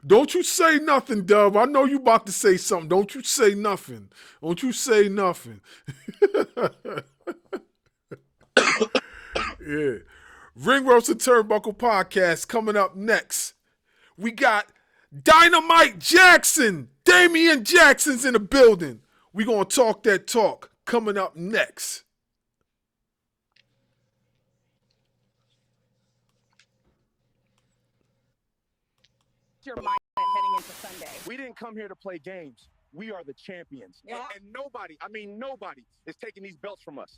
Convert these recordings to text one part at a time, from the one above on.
don't you say nothing, Dub. I know you about to say something. Don't you say nothing. Don't you say nothing. Yeah. Ring Ropes and Turnbuckle podcast coming up next. We got Dynamite Jackson. Damien Jackson's in the building. We gonna talk that talk coming up next. Your mindset heading into Sunday. We didn't come here to play games. We are the champions. Yeah. And nobody is taking these belts from us.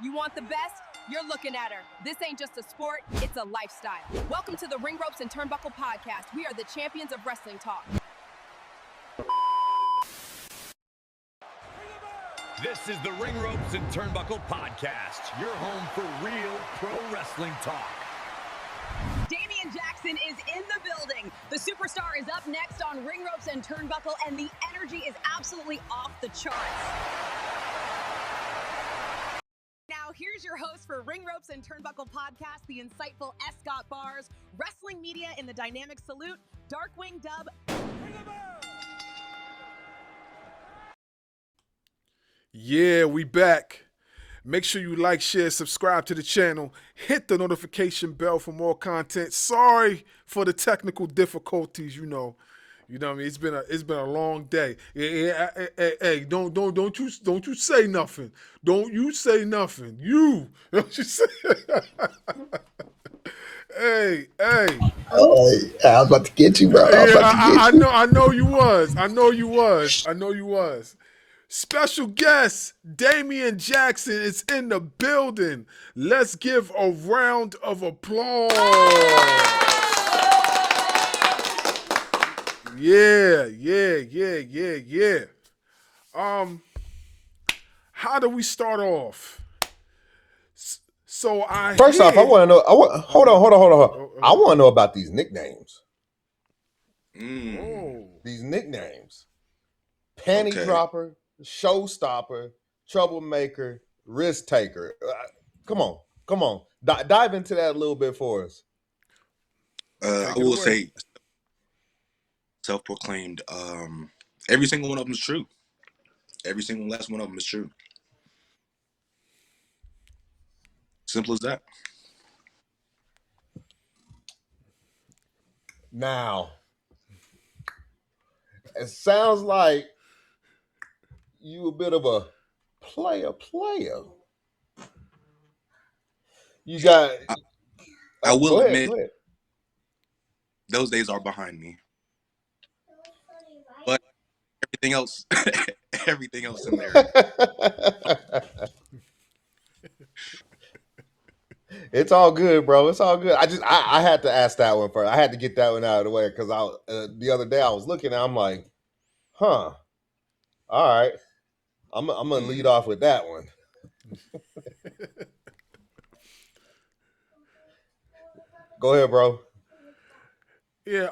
You want the best? You're looking at her. This ain't just a sport, it's a lifestyle. Welcome to the Ring Ropes and Turnbuckle podcast. We are the champions of wrestling talk. This is the Ring Ropes and Turnbuckle podcast, your home for real pro wrestling talk. Damien Jackson is in the building. The superstar is up next on Ring Ropes and Turnbuckle, and the energy is absolutely off the charts. Now, here's your host for Ring Ropes and Turnbuckle podcast, the insightful Escott Bars, wrestling media in the dynamic salute, Darkwing Dub. Yeah, we back. Make sure you like, share, subscribe to the channel. Hit the notification bell for more content. Sorry for the technical difficulties, you know. You know what I mean? It's been a long day. Hey, don't you say nothing. Don't you say nothing. Don't you say. Hey. Oh, I was about to get you, bro. I know you was. Special guest, Damien Jackson is in the building. Let's give a round of applause. Yeah. How do we start off? So First off, I want to know. Hold on. I want to know about these nicknames. These nicknames: panty dropper, showstopper, troublemaker, risk taker. Come on. Dive into that a little bit for us. I will say, self-proclaimed. Every single one of them is true. Every single last one of them is true. Simple as that. Now, it sounds like you a bit of a player. You got. I will admit, go ahead. those days are behind me. But everything else in there. It's all good, bro. It's all good. I had to ask that one first. I had to get that one out of the way because the other day I was looking and I'm like, all right. I'm gonna lead off with that one. Go ahead, bro. Yeah,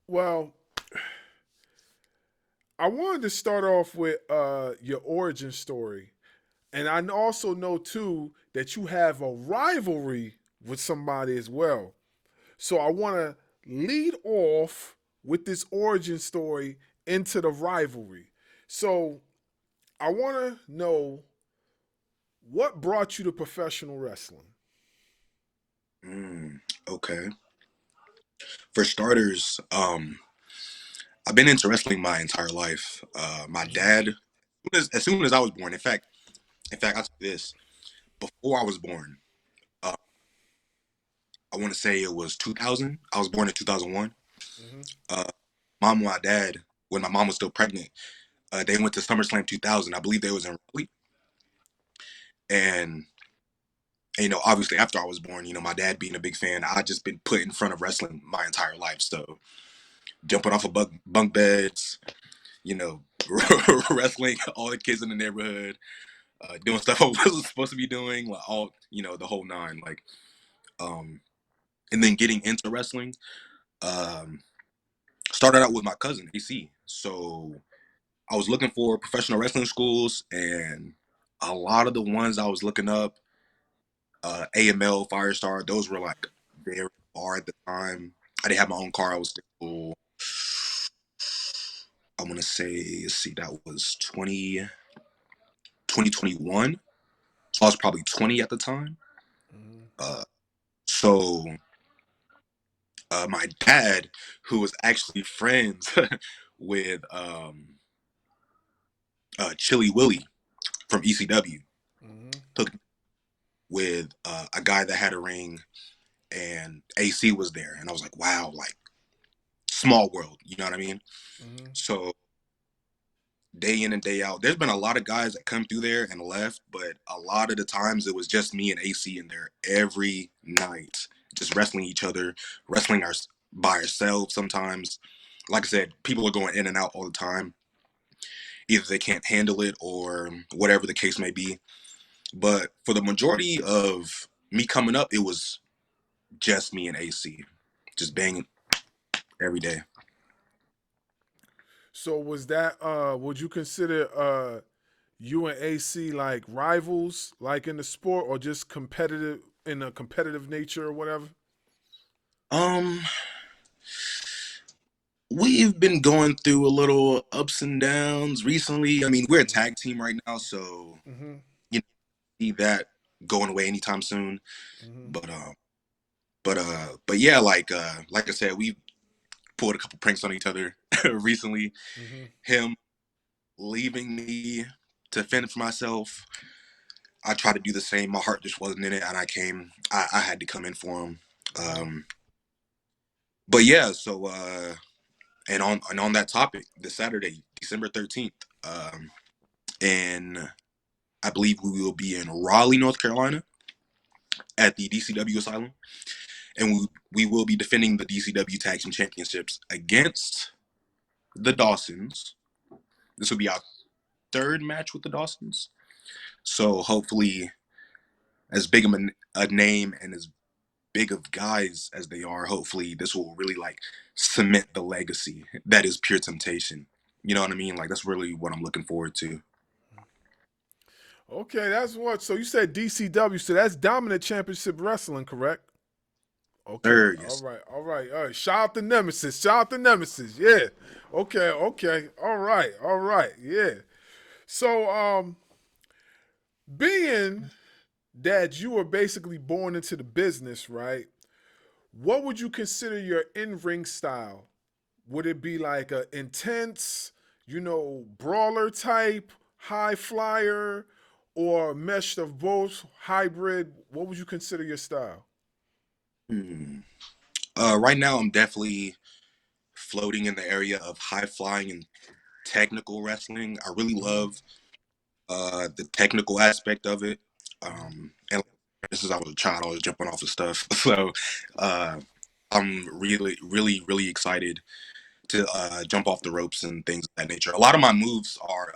well, I wanted to start off with your origin story. And I also know, too, that you have a rivalry with somebody as well. So I want to lead off with this origin story into the rivalry. So I want to know what brought you to professional wrestling? Okay. For starters, I've been into wrestling my entire life. My dad, as soon as I was born, in fact, I'll tell you this. Before I was born, I want to say it was 2000. I was born in 2001. Mom and my dad, when my mom was still pregnant, they went to SummerSlam 2000. I believe they was in Raleigh. And, obviously after I was born, my dad being a big fan, I just been put in front of wrestling my entire life. So jumping off of bunk beds, wrestling all the kids in the neighborhood, doing stuff I wasn't supposed to be doing, like all, the whole nine, like, and then getting into wrestling, started out with my cousin, AC. So I was looking for professional wrestling schools, and a lot of the ones I was looking up, AML, Firestar, those were like very far at the time. I didn't have my own car. I was still, I want to say, let's see, that was 2021. So I was probably 20 at the time. Uh, so my dad, who was actually friends with Chili Willie from ECW, hooked me with a guy that had a ring, and AC was there, and I was like, wow, like small world, you know what I mean? So day in and day out, there's been a lot of guys that come through there and left, but a lot of the times it was just me and AC in there every night, just wrestling each other, wrestling by ourselves sometimes. Like I said, people are going in and out all the time. Either they can't handle it or whatever the case may be. But for the majority of me coming up, it was just me and AC, just banging every day. So was that would you consider you and AC like rivals like in the sport or just competitive in a competitive nature or whatever? Um, we've been going through a little ups and downs recently. I mean, we're a tag team right now, so Mm-hmm. you know, see that going away anytime soon. Mm-hmm. But but yeah, like I said, we pulled a couple pranks on each other recently. Mm-hmm. Him leaving me to fend for myself. I tried to do the same. My heart just wasn't in it, and I had to come in for him. Mm-hmm. But yeah, so and on that topic, this Saturday, December 13th, and I believe we will be in Raleigh, North Carolina, at the DCW Asylum, and we will be defending the DCW Tag Team Championships against the Dawsons. This will be our third match with the Dawsons. So hopefully, as big of a name and as big of guys as they are, hopefully this will really like cement the legacy that is Pure Temptation. You know what I mean? Like that's really what I'm looking forward to. Okay, that's what. So you said DCW, so that's Dominant Championship Wrestling, correct? Okay, Third, all yes. right, all right, all right. Shout out to Nemesis, shout out to Nemesis. Yeah. Okay, okay, all right, yeah. So being that you were basically born into the business, right? What would you consider your in-ring style? Would it be like a intense, brawler type, high flyer, or meshed of both, hybrid? What would you consider your style? Hmm. Right now, I'm definitely floating in the area of high flying and technical wrestling. I really Mm-hmm. love the technical aspect of it. Mm-hmm. And this is I was a child, I was jumping off of stuff. So uh, I'm really, really, really excited to jump off the ropes and things of that nature. A lot of my moves are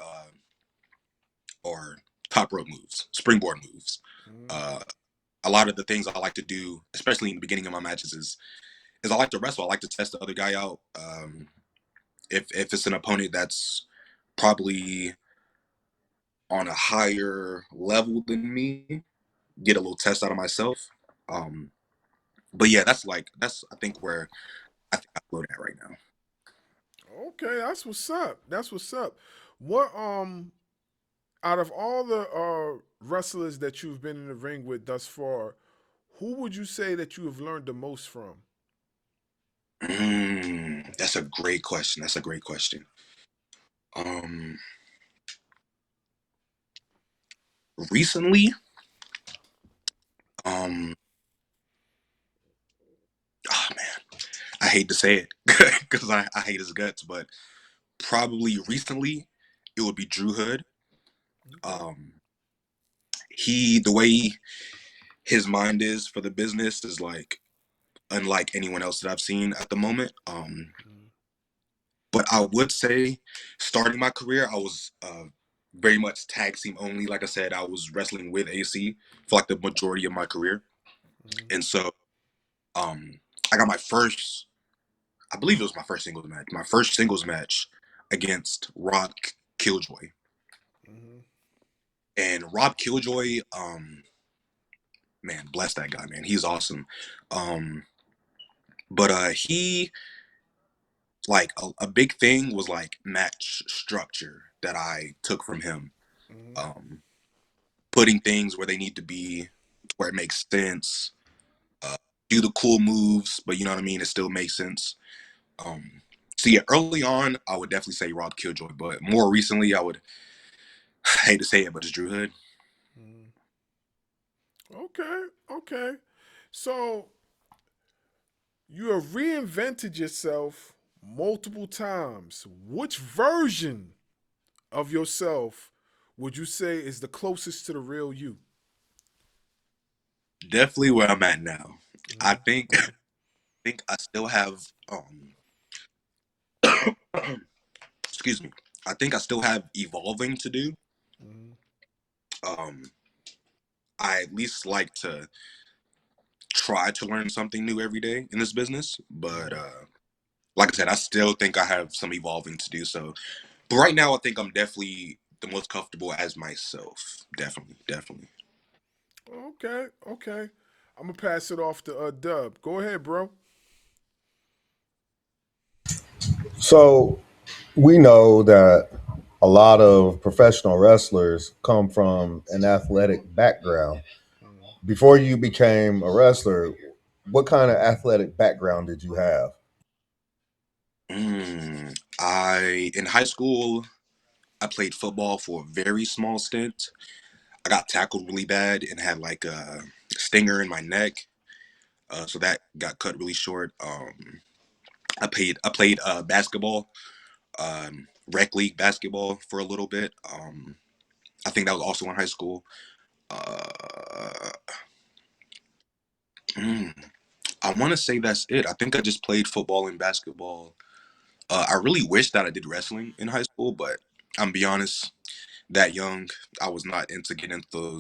top rope moves, springboard moves. Uh, a lot of the things I like to do, especially in the beginning of my matches, is I like to wrestle. I like to test the other guy out. If it's an opponent that's probably on a higher level than me, get a little test out of myself. Um, but yeah, that's I think where I think I float at right now. Okay, that's what's up. That's what's up. What out of all the wrestlers that you've been in the ring with thus far, who would you say that you have learned the most from? That's a great question. That's a great question. Um, recently, um, oh man, I hate to say it because I hate his guts, but probably recently it would be Drew Hood. Okay. Um, the way his mind is for the business is like unlike anyone else that I've seen at the moment. But I would say, starting my career, I was very much tag team only. Like I said, I was wrestling with AC for like the majority of my career, Mm-hmm. and so um, I got my first. I believe it was my first singles match. My first singles match against Rob Killjoy. Mm-hmm. And Rob Killjoy, man, bless that guy, man. He's awesome. But he like a big thing was like match structure that I took from him. Mm-hmm. Um, Putting things where they need to be, where it makes sense. Do the cool moves, but you know what I mean. It still makes sense. Um, so yeah, early on, I would definitely say Rob Killjoy, but more recently, I would hate to say it, but it's Drew Hood. Mm-hmm. Okay, okay. So you have reinvented yourself multiple times. Which version of yourself would you say is the closest to the real you? Definitely where I'm at now. I Mm-hmm. think I still have excuse me. I think I still have evolving to do. Mm-hmm. Um, I at least like to try to learn something new every day in this business, but like I said, I still think I have some evolving to do. So, but right now, I think I'm definitely the most comfortable as myself. Definitely, definitely. Okay, okay. I'm gonna pass it off to Dub. Go ahead, bro. So we know that a lot of professional wrestlers come from an athletic background. Before you became a wrestler, what kind of athletic background did you have? I in high school, I played football for a very small stint. I got tackled really bad and had like a stinger in my neck, so that got cut really short. I played basketball, rec league basketball for a little bit. I think that was also in high school. Uh, mm, I want to say that's it. I think I just played football and basketball. I really wish that I did wrestling in high school, but I'm be honest, that young, I was not into getting into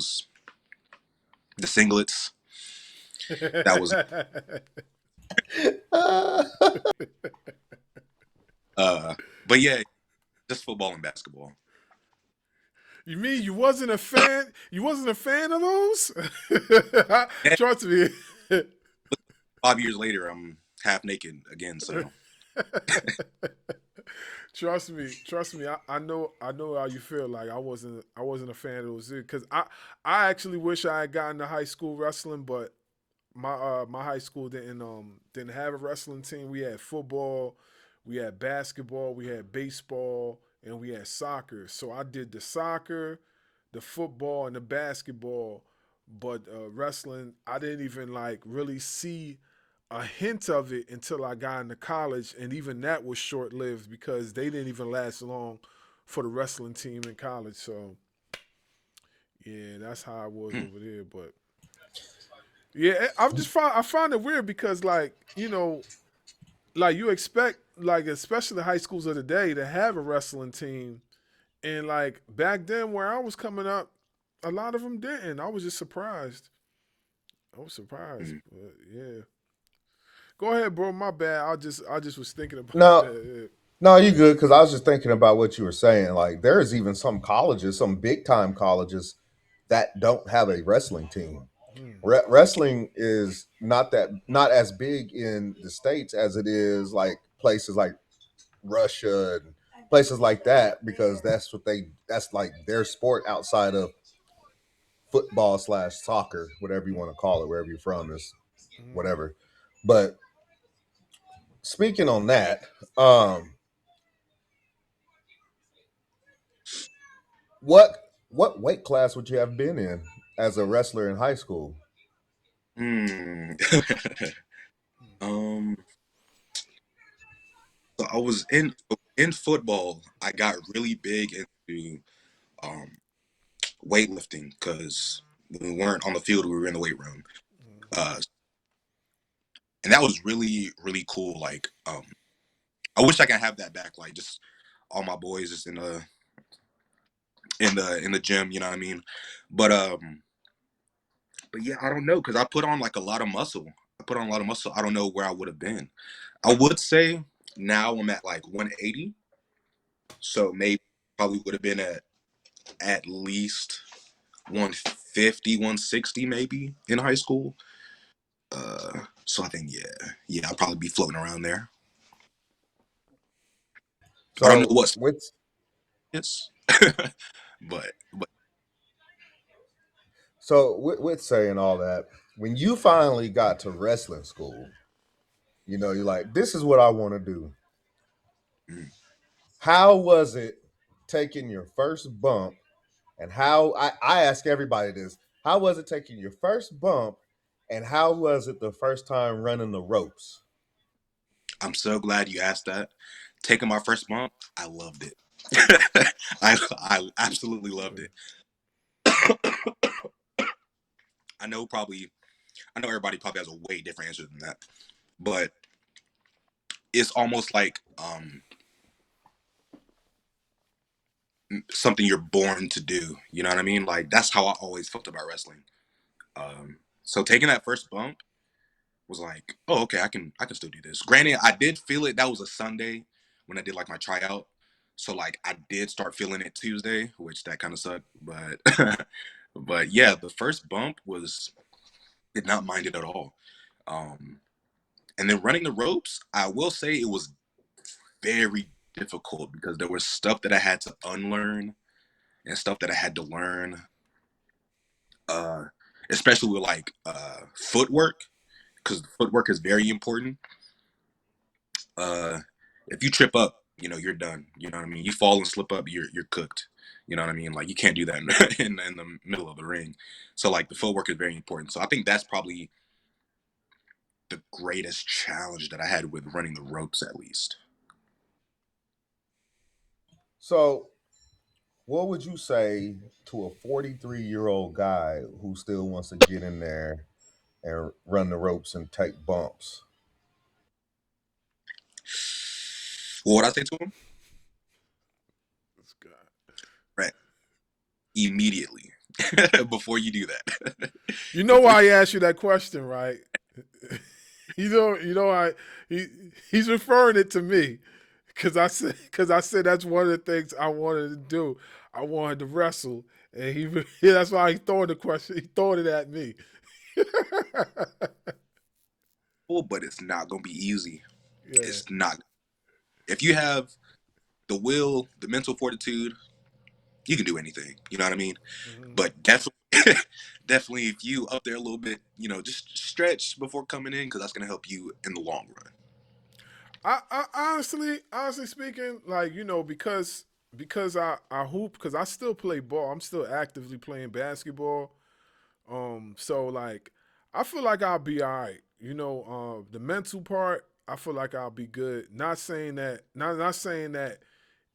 the singlets. That was uh, but yeah, just football and basketball. You mean you wasn't a fan? You wasn't a fan of those? Yeah, Trust me. 5 years later, I'm half naked again. So Trust me. I know how you feel. Like I wasn't a fan of those because I actually wish I had gotten to high school wrestling, but my high school didn't have a wrestling team. We had football, we had basketball, we had baseball, and we had soccer. So I did the soccer, the football, and the basketball. But wrestling, I didn't even like really see a hint of it until I got into college, and even that was short lived because they didn't even last long for the wrestling team in college. So yeah, that's how I was hmm. over there. But yeah, I find it weird because like like you expect like especially the high schools of the day to have a wrestling team, and like back then where I was coming up, a lot of them didn't. I was just surprised. I was surprised, Hmm. but yeah. Go ahead, bro. My bad. I just was thinking about No, that. no, you good because I was just thinking about what you were saying. Like, there is even some colleges, some big time colleges, that don't have a wrestling team. Hmm. Wrestling is not as big in the states as it is like places like Russia and places like that because that's like their sport outside of football slash soccer, whatever you want to call it, wherever you're from is Hmm. whatever. But speaking on that, um, what what weight class would you have been in as a wrestler in high school? Hmm. um. So I was in football. I got really big into um weightlifting because when we weren't on the field, we were in the weight room. Uh, and that was really really cool. Like I wish I could have that back. Like just all my boys just in the gym. You know what I mean? But um, but yeah, I don't know because I put on like a lot of muscle. I put on a lot of muscle. I don't know where I would have been. I would say now I'm at like 180. So maybe probably would have been at least 150, 160 maybe in high school. So I think yeah, I'll probably be floating around there. I don't know So what with it's, but with saying all that, when you finally got to wrestling school, you're like, this is what I want to do. mm, How was it taking your first bump? And how I ask everybody this, how was it taking your first bump? And how was it the first time running the ropes? I'm so glad you asked that. Taking my first bump, I loved it. I absolutely loved it. I know probably I know everybody probably has a way different answer than that, but it's almost like something you're born to do. You know what I mean? Like that's how I always felt about wrestling. So taking that first bump was like, oh, okay, I can still do this. Granted, I did feel it. That was a Sunday when I did like my tryout. So like I did start feeling it Tuesday, which that kind of sucked. But but yeah, the first bump was did not mind it at all. Um, and then running the ropes, I will say it was very difficult because there was stuff that I had to unlearn and stuff that I had to learn. Uh, especially with like footwork, because footwork is very important. uh if you trip up, you're done. You know what I mean? You fall and slip up, you're cooked. You know what I mean? Like you can't do that in the middle of the ring. So like the footwork is very important. So I think that's probably the greatest challenge that I had with running the ropes, at least. So what would you say to a 43-year-old guy who still wants to get in there and run the ropes and take bumps? What would I say to him? This guy. Right, immediately. Before you do that. You know Before why I asked you that question, right? He's referring it to me because I said that's one of the things I wanted to do. I wanted to wrestle, and yeah, that's why he throwing the question. He throwing it at me. but it's not gonna be easy. Yeah. It's not. If you have the will, the mental fortitude, you can do anything. You know what I mean? Mm-hmm. But definitely, definitely, if you up there a little bit, just stretch before coming in because that's gonna help you in the long run. I honestly speaking, like because I hoop because I still play ball. I'm still actively playing basketball. So like I feel like I'll be all right. The mental part, I feel like I'll be good. Not saying that, not saying that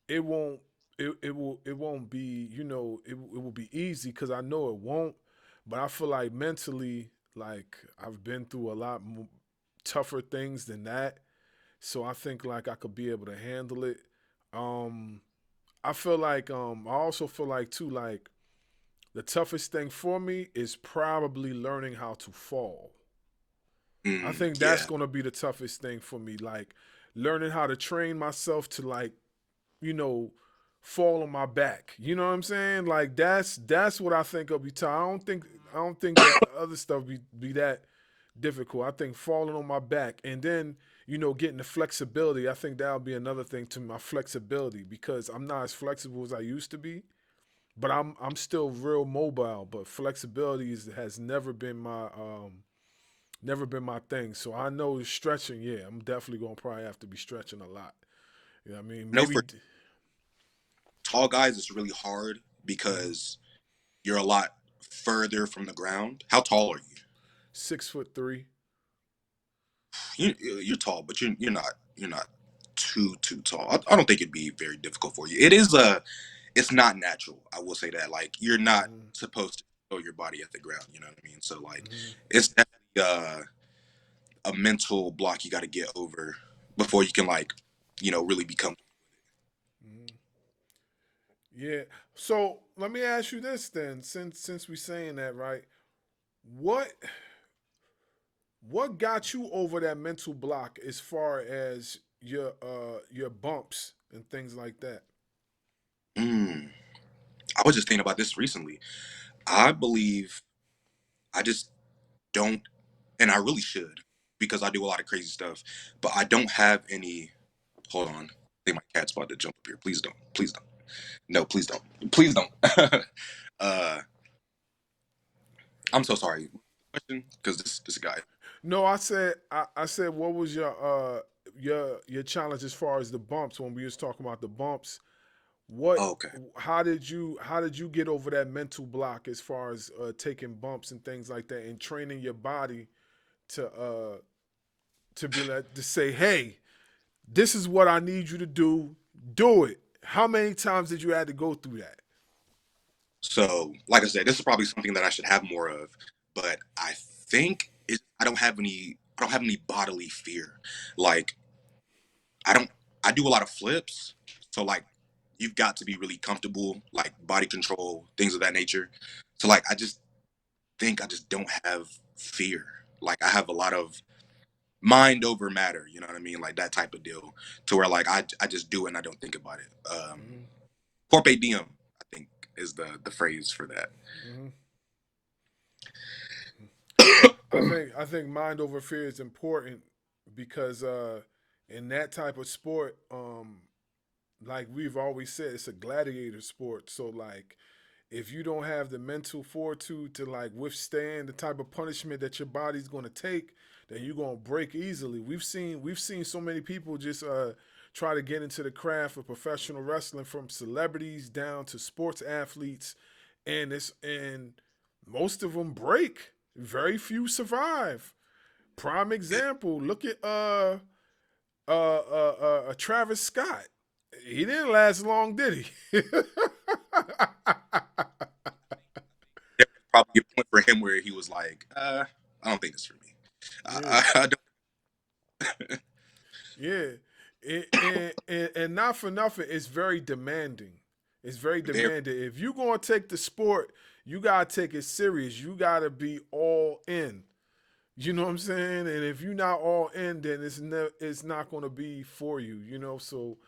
it won't. It won't be. It will be easy because I know it won't. But I feel like mentally, like I've been through a lot tougher things than that. So I think like I could be able to handle it. Um, I feel like I also feel like too like the toughest thing for me is probably learning how to fall. I think that's Yeah. going to be the toughest thing for me, like learning how to train myself to like, you know, fall on my back. You know what I'm saying? Like that's what I think will be tough. I don't think that other stuff be that difficult. I think falling on my back and then getting the flexibility. I think that'll be another thing to my flexibility because I'm not as flexible as I used to be, but I'm still real mobile. But flexibility has never been my thing. So I know stretching. Yeah, I'm definitely gonna probably have to be stretching a lot. You know what I mean? I know Maybe for tall guys, it's really hard mhm, because you're a lot further from the ground. How tall are you? 6'3". You're tall, but you're not too tall. I don't think it'd be very difficult for you. It's not natural. I will say that. Like you're not Mm-hmm. supposed to throw your body at the ground. You know what I mean? So like, Mm-hmm. it's definitely a mental block you got to get over before you can like, really become. Mm-hmm. Yeah. So let me ask you this then, since we saying that, right? What what got you over that mental block as far as your bumps and things like that? Mm, I was just thinking about this recently. I believe I just don't, and I really should, because I do a lot of crazy stuff, but I don't have any. Hold on. I think my cat's about to jump up here. Please don't. Please don't. No, please don't. Please don't. uh, I'm so sorry. Question, because this guy. No, I said what was your challenge as far as the bumps when we was talking about the bumps? What Oh, okay. how did you get over that mental block as far as taking bumps and things like that and training your body to be like to say, hey, this is what I need you to do it. How many times did you had to go through that? So, like I said, this is probably something that I should have more of, but I think I don't have any. I don't have any bodily fear. Like I don't. I do a lot of flips, so like you've got to be really comfortable, like body control, things of that nature. So like I just think I just don't have fear. Like I have a lot of mind over matter. You know what I mean? Like that type of deal, to where like I just do it and I don't think about it. Mm-hmm. Carpe diem, I think, is the phrase for that. Mm-hmm. I think mind over fear is important because in that type of sport, like we've always said, it's a gladiator sport. So like if you don't have the mental fortitude to like withstand the type of punishment that your body's going to take, then you're going to break easily. We've seen so many people just try to get into the craft of professional wrestling, from celebrities down to sports athletes, and most of them break. Very few survive. Prime example, look at Travis Scott. He didn't last long, did he? There was probably a point for him where he was like, I don't think this is for me. Yeah, I don't. yeah. And not for nothing, it's very demanding. It's very Very. demanding. If you're gonna take the sport, you gotta take it serious. You gotta be all in. You know what I'm saying? And if you're not all in, then it's not gonna be for you. So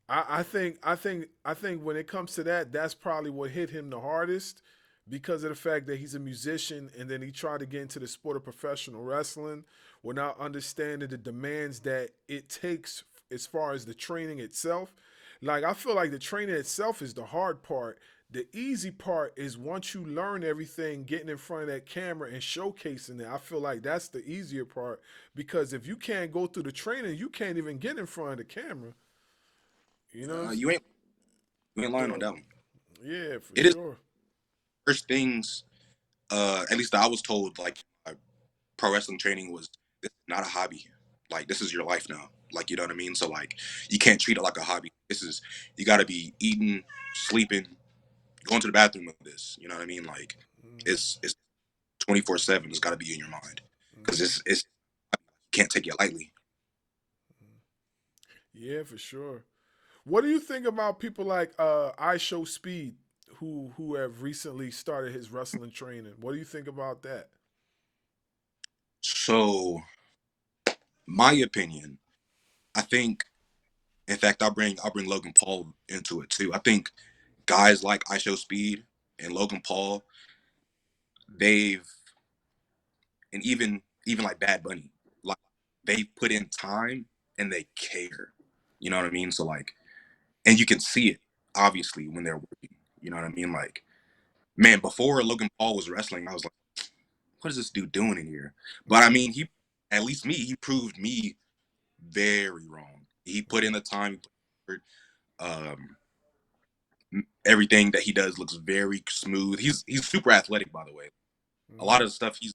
I think when it comes to that, that's probably what hit him the hardest, because of the fact that he's a musician and then he tried to get into the sport of professional wrestling without understanding the demands that it takes as far as the training itself. Like I feel like the training itself is the hard part. The easy part is once you learn everything, getting in front of that camera and showcasing it. I feel like that's the easier part, because if you can't go through the training, you can't even get in front of the camera. You know what I'm saying? You ain't lying on So that one. yeah, for It is sure. first things. At least I was told like pro wrestling training was, this is not a hobby. Like this is your life now. Like you know what I mean. So like you can't treat it like a hobby. This is, you got to be eating, sleeping, going to the bathroom with this. You know what I mean. Like Mm-hmm. it's 24/7. It's got to be in your mind, because Mm-hmm. it's you can't take it lightly. Yeah, for sure. What do you think about people like I Show Speed, who have recently started his wrestling training? What do you think about that? So my opinion, I think, in fact, I'll bring Logan Paul into it too. I think guys like I Show Speed and Logan Paul, they've, and even like Bad Bunny, like they put in time and they care. You know what I mean? So like, and you can see it obviously when they're working. You know what I mean? Like, man, before Logan Paul was wrestling, I was like, what is this dude doing in here? But I Mm-hmm. mean, he, at least me, he proved me very wrong. He put in the time. He put, um, everything that he does looks very smooth. He's super athletic, by the way. A lot Mm-hmm. of the stuff he's,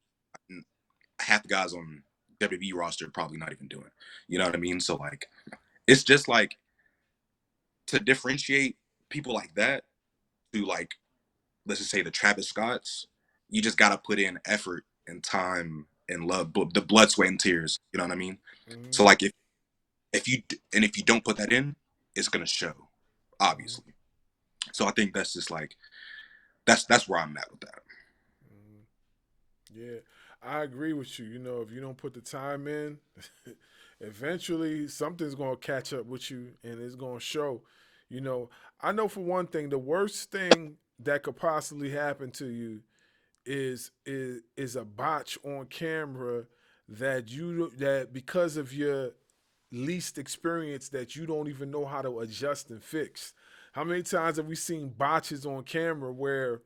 half the guys on WWE roster probably not even doing. You know what I mean? So like, it's just like, to differentiate people like that to like, let's just say the Travis Scotts, you just gotta put in effort and time and love, the blood, sweat, and tears. You know what I mean? Mm-hmm. So like, if you don't put that in, it's gonna show, Mm-hmm. obviously. So I think that's just like, that's where I'm at with that. Yeah, I agree with you. If you don't put the time in, eventually something's gonna catch up with you, and it's gonna show. You know, I know for one thing, the worst thing that could possibly happen to you is a botch on camera that because of your least experience that you don't even know how to adjust and fix. How many times have we seen botches on camera where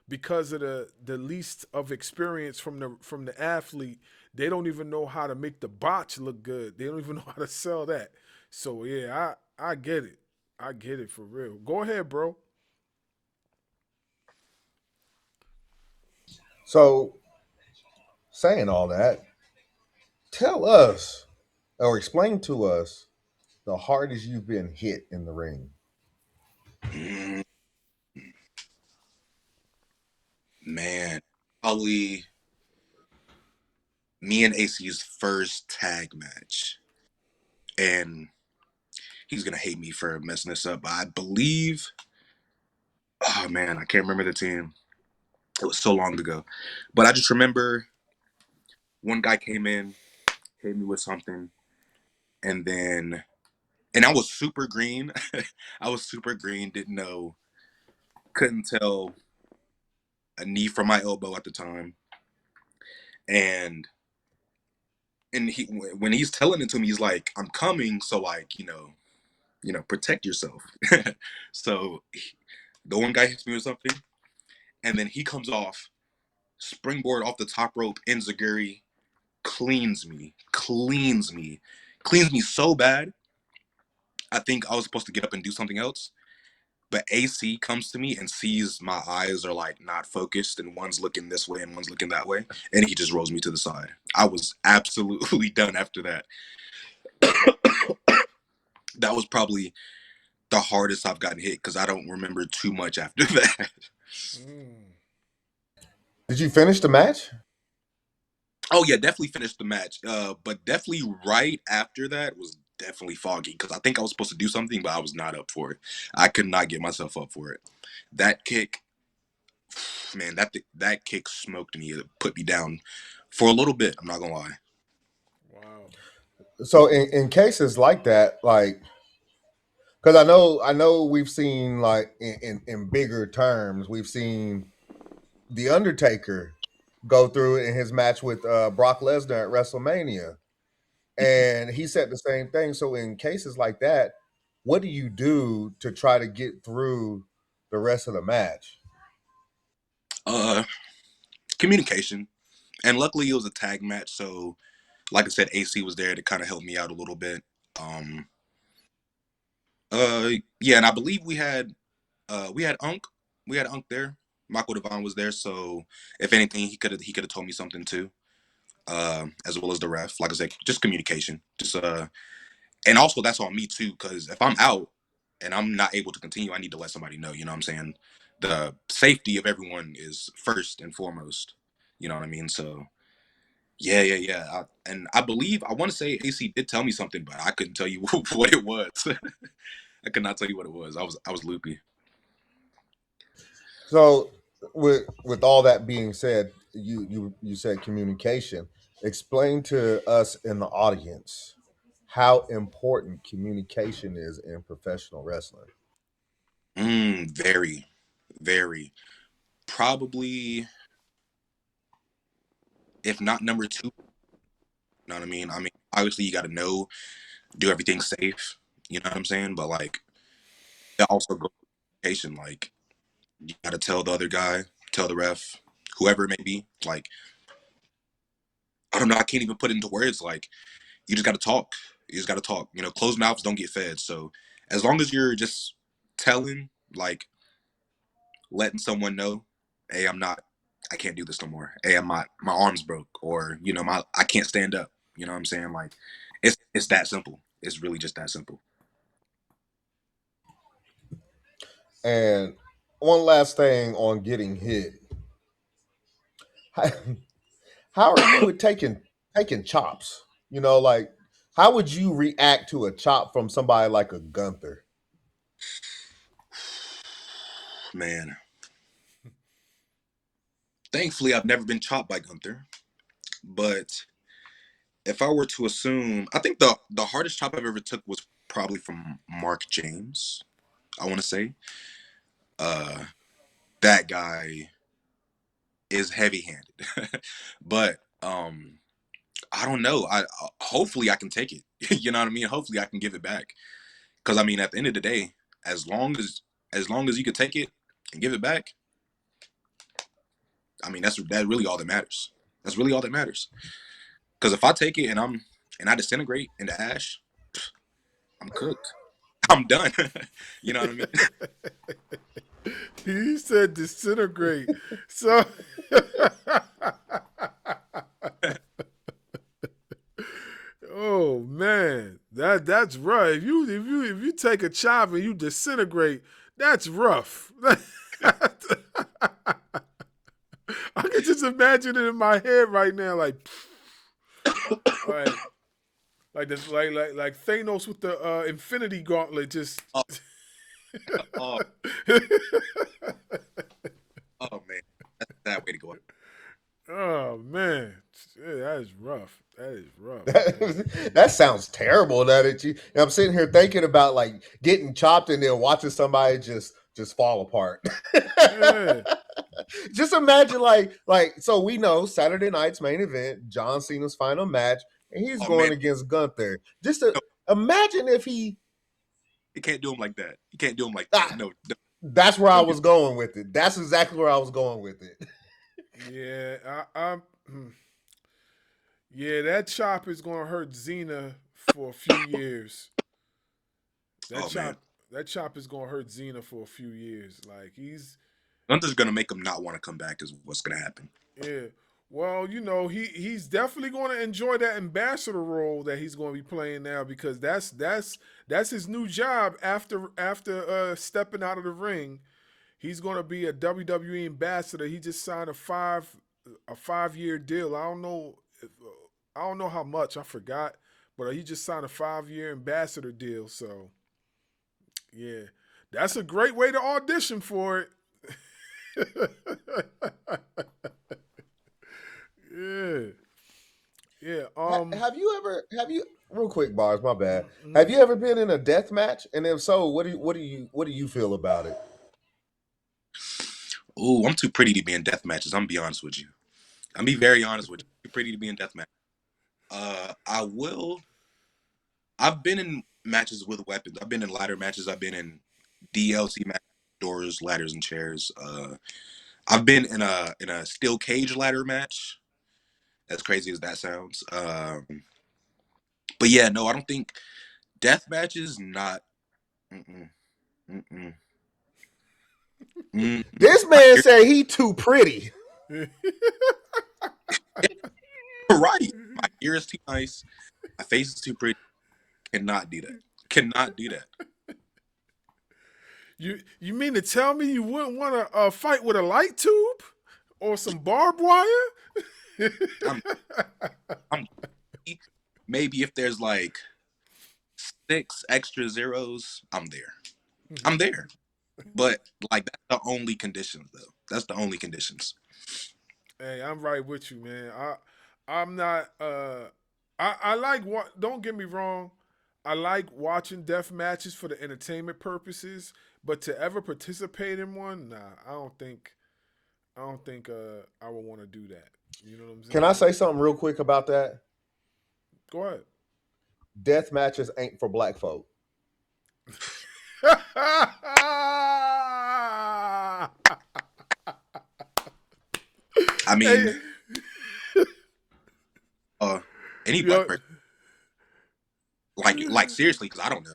because of the least of experience from the athlete, they don't even know how to make the botch look good. They don't even know how to sell that. So yeah, I get it. I get it for real. Go ahead, bro. So, saying all that, tell us or explain to us the hardest you've been hit in the ring. Mm, man, probably me and AC's first tag match, and he's gonna hate me for messing this up. But I believe, oh man, I can't remember the team. It was so long ago, but I just remember one guy came in, hit me with something, and then, and I was super green. I was super green, didn't know, couldn't tell a knee from my elbow at the time, and he when he's telling it to me, he's like, "I'm coming," so like protect yourself. So the one guy hits me with something, and then he comes off springboard off the top rope. Enziguri cleans me so bad. I think I was supposed to get up and do something else, but AC comes to me and sees my eyes are like not focused, and one's looking this way and one's looking that way, and he just rolls me to the side. I was absolutely done after that. That was probably the hardest I've gotten hit because I don't remember too much after that. Mm. Did you finish the match? Oh yeah, definitely finished the match. But definitely right after that was definitely foggy because I think I was supposed to do something, but I was not up for it. I could not get myself up for it. That kick, man, that kick smoked me. It put me down for a little bit. I'm not gonna lie. Wow. So in cases like that, like because I know we've seen like in bigger terms, we've seen the Undertaker go through it in his match with Brock Lesnar at WrestleMania, and he said the same thing. So in cases like that, what do you do to try to get through the rest of the match? Uh, Communication, and luckily it was a tag match, so like I said, AC was there to kind of help me out a little bit. Um, yeah, and I believe we had Unk there. Michael Devon was there, so if anything, he could have told me something too. As well as the ref. Like I said, just communication. Just and also that's on me too, because if I'm out and I'm not able to continue, I need to let somebody know. You know what I'm saying? The safety of everyone is first and foremost. You know what I mean? So yeah. And I believe I want to say AC did tell me something, but I couldn't tell you what it was. I could not tell you what it was. I was loopy. So with all that being said, you said communication. Explain to us in the audience how important communication is in professional wrestling. Very, very. Probably, if not number two. You know what I mean? I mean, obviously you got to know, do everything safe. You know what I'm saying? But like, it also goes with communication. Like, you got to tell the other guy, tell the ref, whoever it may be. Like, I don't know. I can't even put it into words. Like, you just got to talk. You just got to talk. Closed mouths don't get fed. So as long as you're just telling, like, letting someone know, hey, I can't do this no more. Hey, my arms broke, or I can't stand up. You know what I'm saying? Like, it's that simple. It's really just that simple. And one last thing on getting hit. How, how are you with taking chops? Like how would you react to a chop from somebody like a Gunther? Man, thankfully I've never been chopped by Gunther, but if I were to assume, I think the hardest chop I've ever took was probably from Mark James. I want to say. Uh, that guy is heavy-handed, but I don't know. Hopefully I can take it. You know what I mean? Hopefully I can give it back. Because I mean, at the end of the day, as long as you can take it and give it back, I mean that's really all that matters. That's really all that matters. Because if I take it and I disintegrate into ash, I'm cooked. I'm done. You know what I mean? He said disintegrate. So oh man, that's rough. If you take a chop and you disintegrate, that's rough. I can just imagine it in my head right now, like, like this, like Thanos with the Infinity Gauntlet, just. Oh, oh, oh man, that's that way to go. Oh man, yeah, that is rough. That is rough. That sounds terrible. I'm sitting here thinking about like getting chopped and then watching somebody just fall apart. Yeah. Just imagine like so we know Saturday night's main event, John Cena's final match, and he's Oh going man, against Gunther. Just to imagine if he. you can't do him like that. You can't do him like Ah, that. No, that's where I don't was going with it. That's exactly where I was going with it. Yeah, yeah, that chop is gonna hurt Xena for a few years. That oh man, chop, that chop is gonna hurt Xena for a few years. Like he's, Gunther's gonna make him not want to come back. Is what's gonna happen. yeah. Well, he's definitely going to enjoy that ambassador role that he's going to be playing now because that's his new job after stepping out of the ring. He's going to be a WWE ambassador. He just signed a 5-year deal. I don't know how much. I forgot, but he just signed a 5-year ambassador deal. So, yeah, that's a great way to audition for it. Yeah, yeah. Have you real quick, bars? My bad. Have you ever been in a death match? And if so, what do you feel about it? Ooh, I'm too pretty to be in death matches. I'm gonna be honest with you. I'm be very honest with you. Too pretty to be in death match. I will. I've been in matches with weapons. I've been in ladder matches. I've been in DLC matches, doors, ladders, and chairs. I've been in a steel cage ladder match. As crazy as that sounds. But yeah, no, I don't think death matches. Not. Mm-mm, mm-mm, mm-mm. This man say he too pretty. Right. My ear is too nice. My face is too pretty. Cannot do that. Cannot do that. You mean to tell me you wouldn't want to fight with a light tube or some barbed wire? I'm maybe if there's like 6 extra zeros, I'm there. I'm there. But like that's the only conditions though. That's the only conditions. Hey, I'm right with you, man. I'm not. I like what. Don't get me wrong. I like watching death matches for the entertainment purposes, but to ever participate in one, nah, I don't think. I don't think I would want to do that. You know what I'm saying? Can I say something real quick about that? Go ahead. Death matches ain't for black folk. I mean, Hey, any black yo, person, like seriously, because I don't know.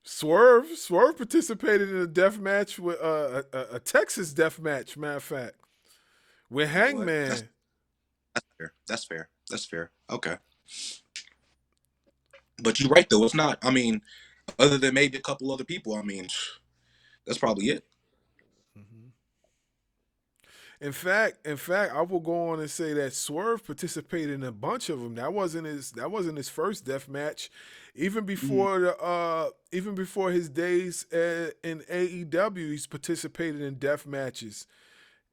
Swerve participated in a death match with a Texas death match. Matter of fact, with What? Hangman. That's fair. That's fair. That's fair. Okay. But you're right though. It's not. I mean, other than maybe a couple other people. I mean, that's probably it. In fact, I will go on and say that Swerve participated in a bunch of them. That wasn't his first death match. Even Mhm. before even before his days in AEW, he's participated in death matches.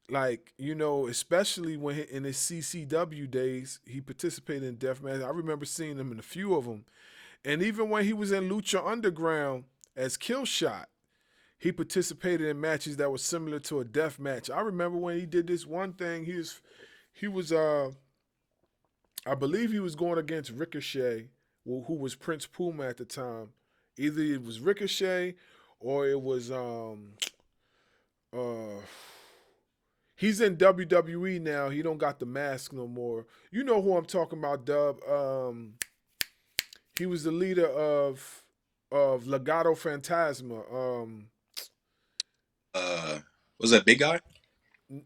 Like especially in his CCW days, he participated in death matches. I remember seeing him in a few of them, and even when he was in Lucha Underground as Killshot. He participated in matches that were similar to a death match. I remember when he did this one thing. He was I believe he was going against Ricochet, who was Prince Puma at the time. Either it was Ricochet or it was uh he's in WWE now. He don't got the mask no more. You know who I'm talking about, Dub. He was the leader of Legado Fantasma. Was that big guy?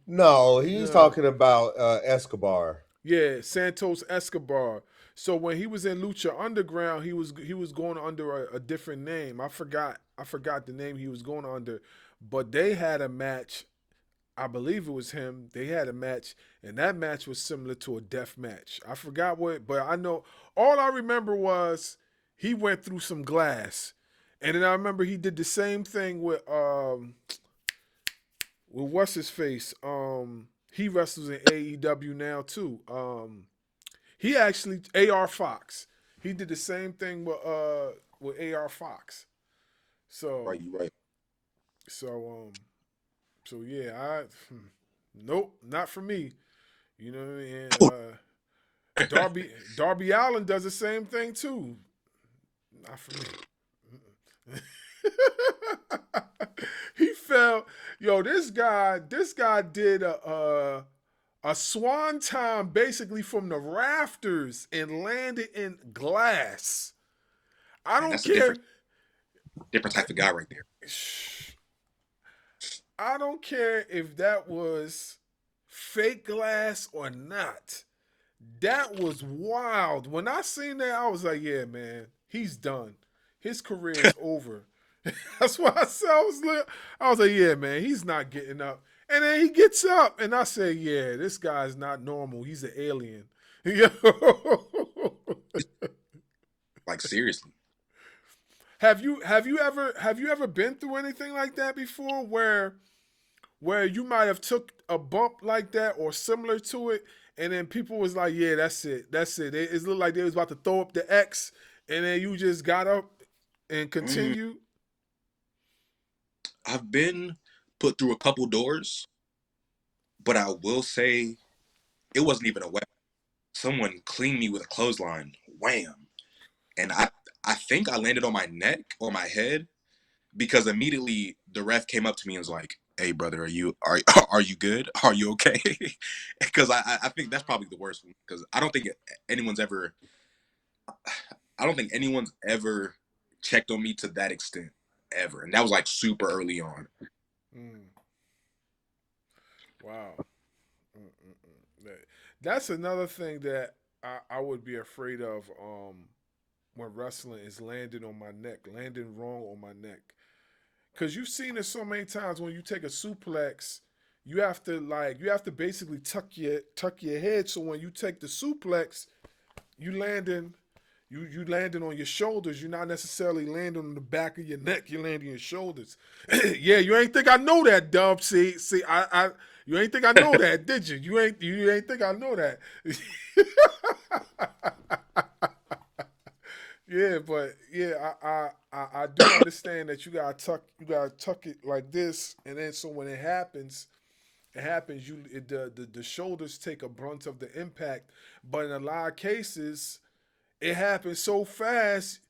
No, he's No. talking about Escobar. Yeah, Santos Escobar. So when he was in Lucha Underground, he was going under a different name. I forgot the name he was going under, but they had a match. I believe it was him. They had a match, and that match was similar to a death match. I forgot what, but I know all I remember was he went through some glass, and then I remember he did the same thing with what's his face. He wrestles in AEW now too. He actually AR Fox. He did the same thing with AR Fox. So Right, you right. so so yeah, nope, not for me. You know what I mean? And, Darby Allen does the same thing too. Not for me. He fell. Yo, this guy did a swan basically from the rafters and landed in glass. I Man, don't that's a care. different type of guy right there. I don't care if that was fake glass or not. That was wild. When I seen that, I was like, yeah, man, he's done. His career is over. That's what I said. I was like, yeah, man, he's not getting up. And then he gets up, and I say, yeah, this guy's not normal. He's an alien. Yo. Like seriously. Have you ever been through anything like that before, where you might have took a bump like that or similar to it, and then people was like, yeah, that's it. It looked like they was about to throw up the X, and then you just got up and continued. I've been put through a couple doors, but I will say it wasn't even a weapon. Someone cleaned me with a clothesline. Wham. And I think I landed on my neck or my head because immediately the ref came up to me and was like, "Hey brother, are you good? Are you okay?" Because I think that's probably the worst one because anyone's ever I don't think anyone's ever checked on me to that extent ever. And that was like super early on. Mm. Wow. That's another thing that I would be afraid of when wrestling is landing on my neck, landing wrong on my neck. Because you've seen it so many times when you take a suplex, you have to basically tuck your head so when you take the suplex, you landing you landing on your shoulders. You're not necessarily landing on the back of your neck. You're landing on your shoulders. Yeah, you ain't think I know that, Dub. See, I you ain't think I know that, did you? You ain't think I know that. Yeah, but yeah, I do understand that you gotta tuck it like this, and then so when it happens, the shoulders take a brunt of the impact. But in a lot of cases, it happens so fast.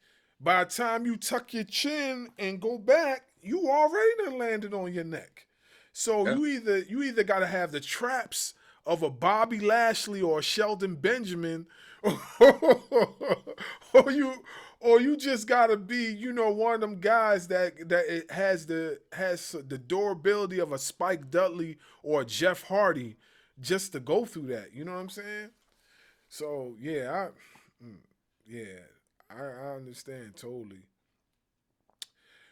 By the time you tuck your chin and go back, you already done landed on your neck. So Yeah. you either gotta have the traps of a Bobby Lashley or a Sheldon Benjamin, or you just gotta be, one of them guys that it has the durability of a Spike Dudley or a Jeff Hardy just to go through that. You know what I'm saying? So yeah, I understand totally.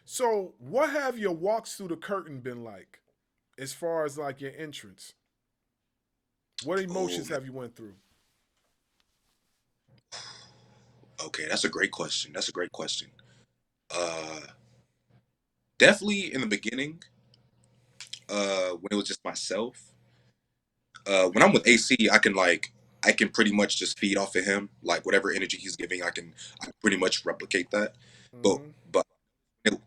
So what have your walks through the curtain been like, as far as like your entrance? What Oh, emotions have you went through? okay, that's a great question. That's a great question. Uh, Definitely in the beginning, when it was just myself. When I'm with AC, I can pretty much just feed off of him. Like whatever energy he's giving, I can pretty much replicate that. But Mm-hmm. but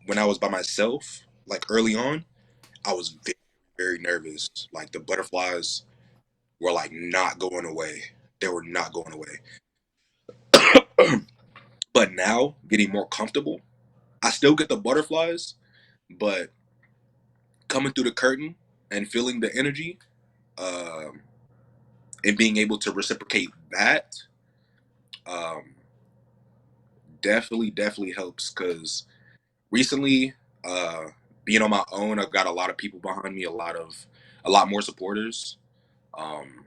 when I was by myself, like early on, I was very, very nervous. Like the butterflies were like not going away. They were not going away. But now, getting more comfortable, I still get the butterflies, but coming through the curtain and feeling the energy, um, and being able to reciprocate that, um, definitely helps. Because recently, uh, being on my own, I've got a lot of people behind me, a lot more supporters. Um,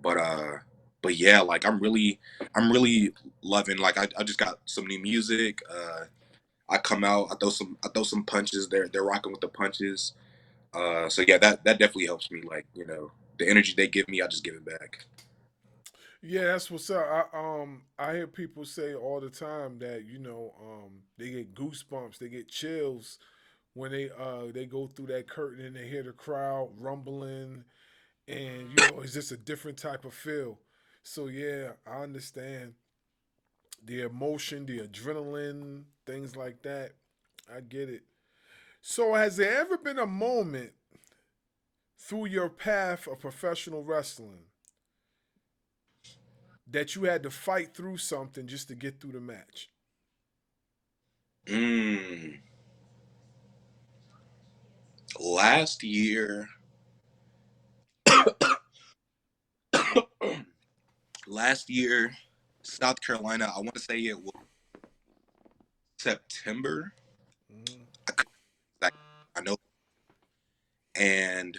but yeah, like I'm really loving. Like I just got some new music. I come out, I throw some punches. They're rocking with the punches. So yeah, that definitely helps me. Like the energy they give me, I just give it back. Yeah, that's what's up. I hear people say all the time that they get goosebumps, they get chills when they go through that curtain and they hear the crowd rumbling, and it's just a different type of feel. So yeah, I understand the emotion, the adrenaline, things like that. I get it. So has there ever been a moment through your path of professional wrestling that you had to fight through something just to get through the match? Mm. Last year, last year, South Carolina. I want to say it was September. Mm-hmm. I could, like, I know, and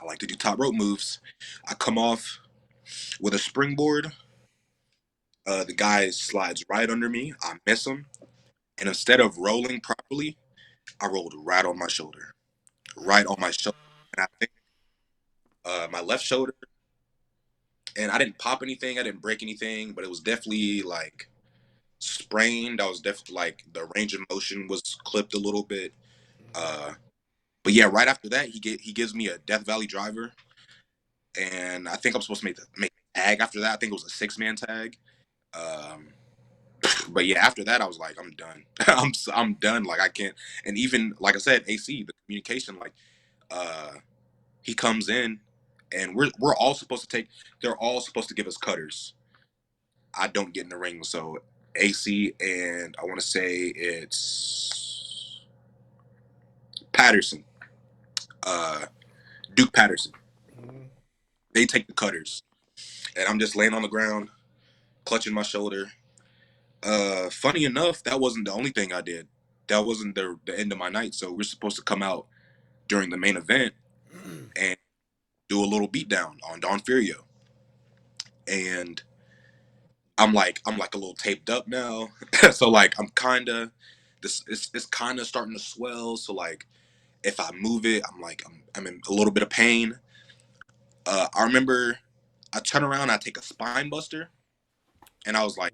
I like to do top rope moves. I come off with a springboard. The guy slides right under me. I miss him, and instead of rolling properly, I rolled right on my shoulder, and I think my left shoulder. And I didn't pop anything. I didn't break anything, but it was definitely like sprained. I was definitely like the range of motion was clipped a little bit. Uh, but yeah, right after that, he gives me a Death Valley driver, and I think I'm supposed to make a tag after that. I think it was a 6-man tag. Um, but yeah, after that, I was like, I'm done. I'm done. Like I can't. And even like I said, AC the communication, like uh, he comes in, and we're all supposed to take. They're all supposed to give us cutters. I don't get in the ring, so AC and I want to say it's Patterson, uh, Duke Patterson. Mm-hmm. They take the cutters, and I'm just laying on the ground, clutching my shoulder. Funny enough, that wasn't the only thing I did. That wasn't the end of my night. So we're supposed to come out during the main event and do a little beatdown on Don Furio, and I'm like a little taped up now, so like I'm kind of this it's kind of starting to swell. So like if I move it, I'm in a little bit of pain. I remember I turn around, I take a spine buster, and I was like,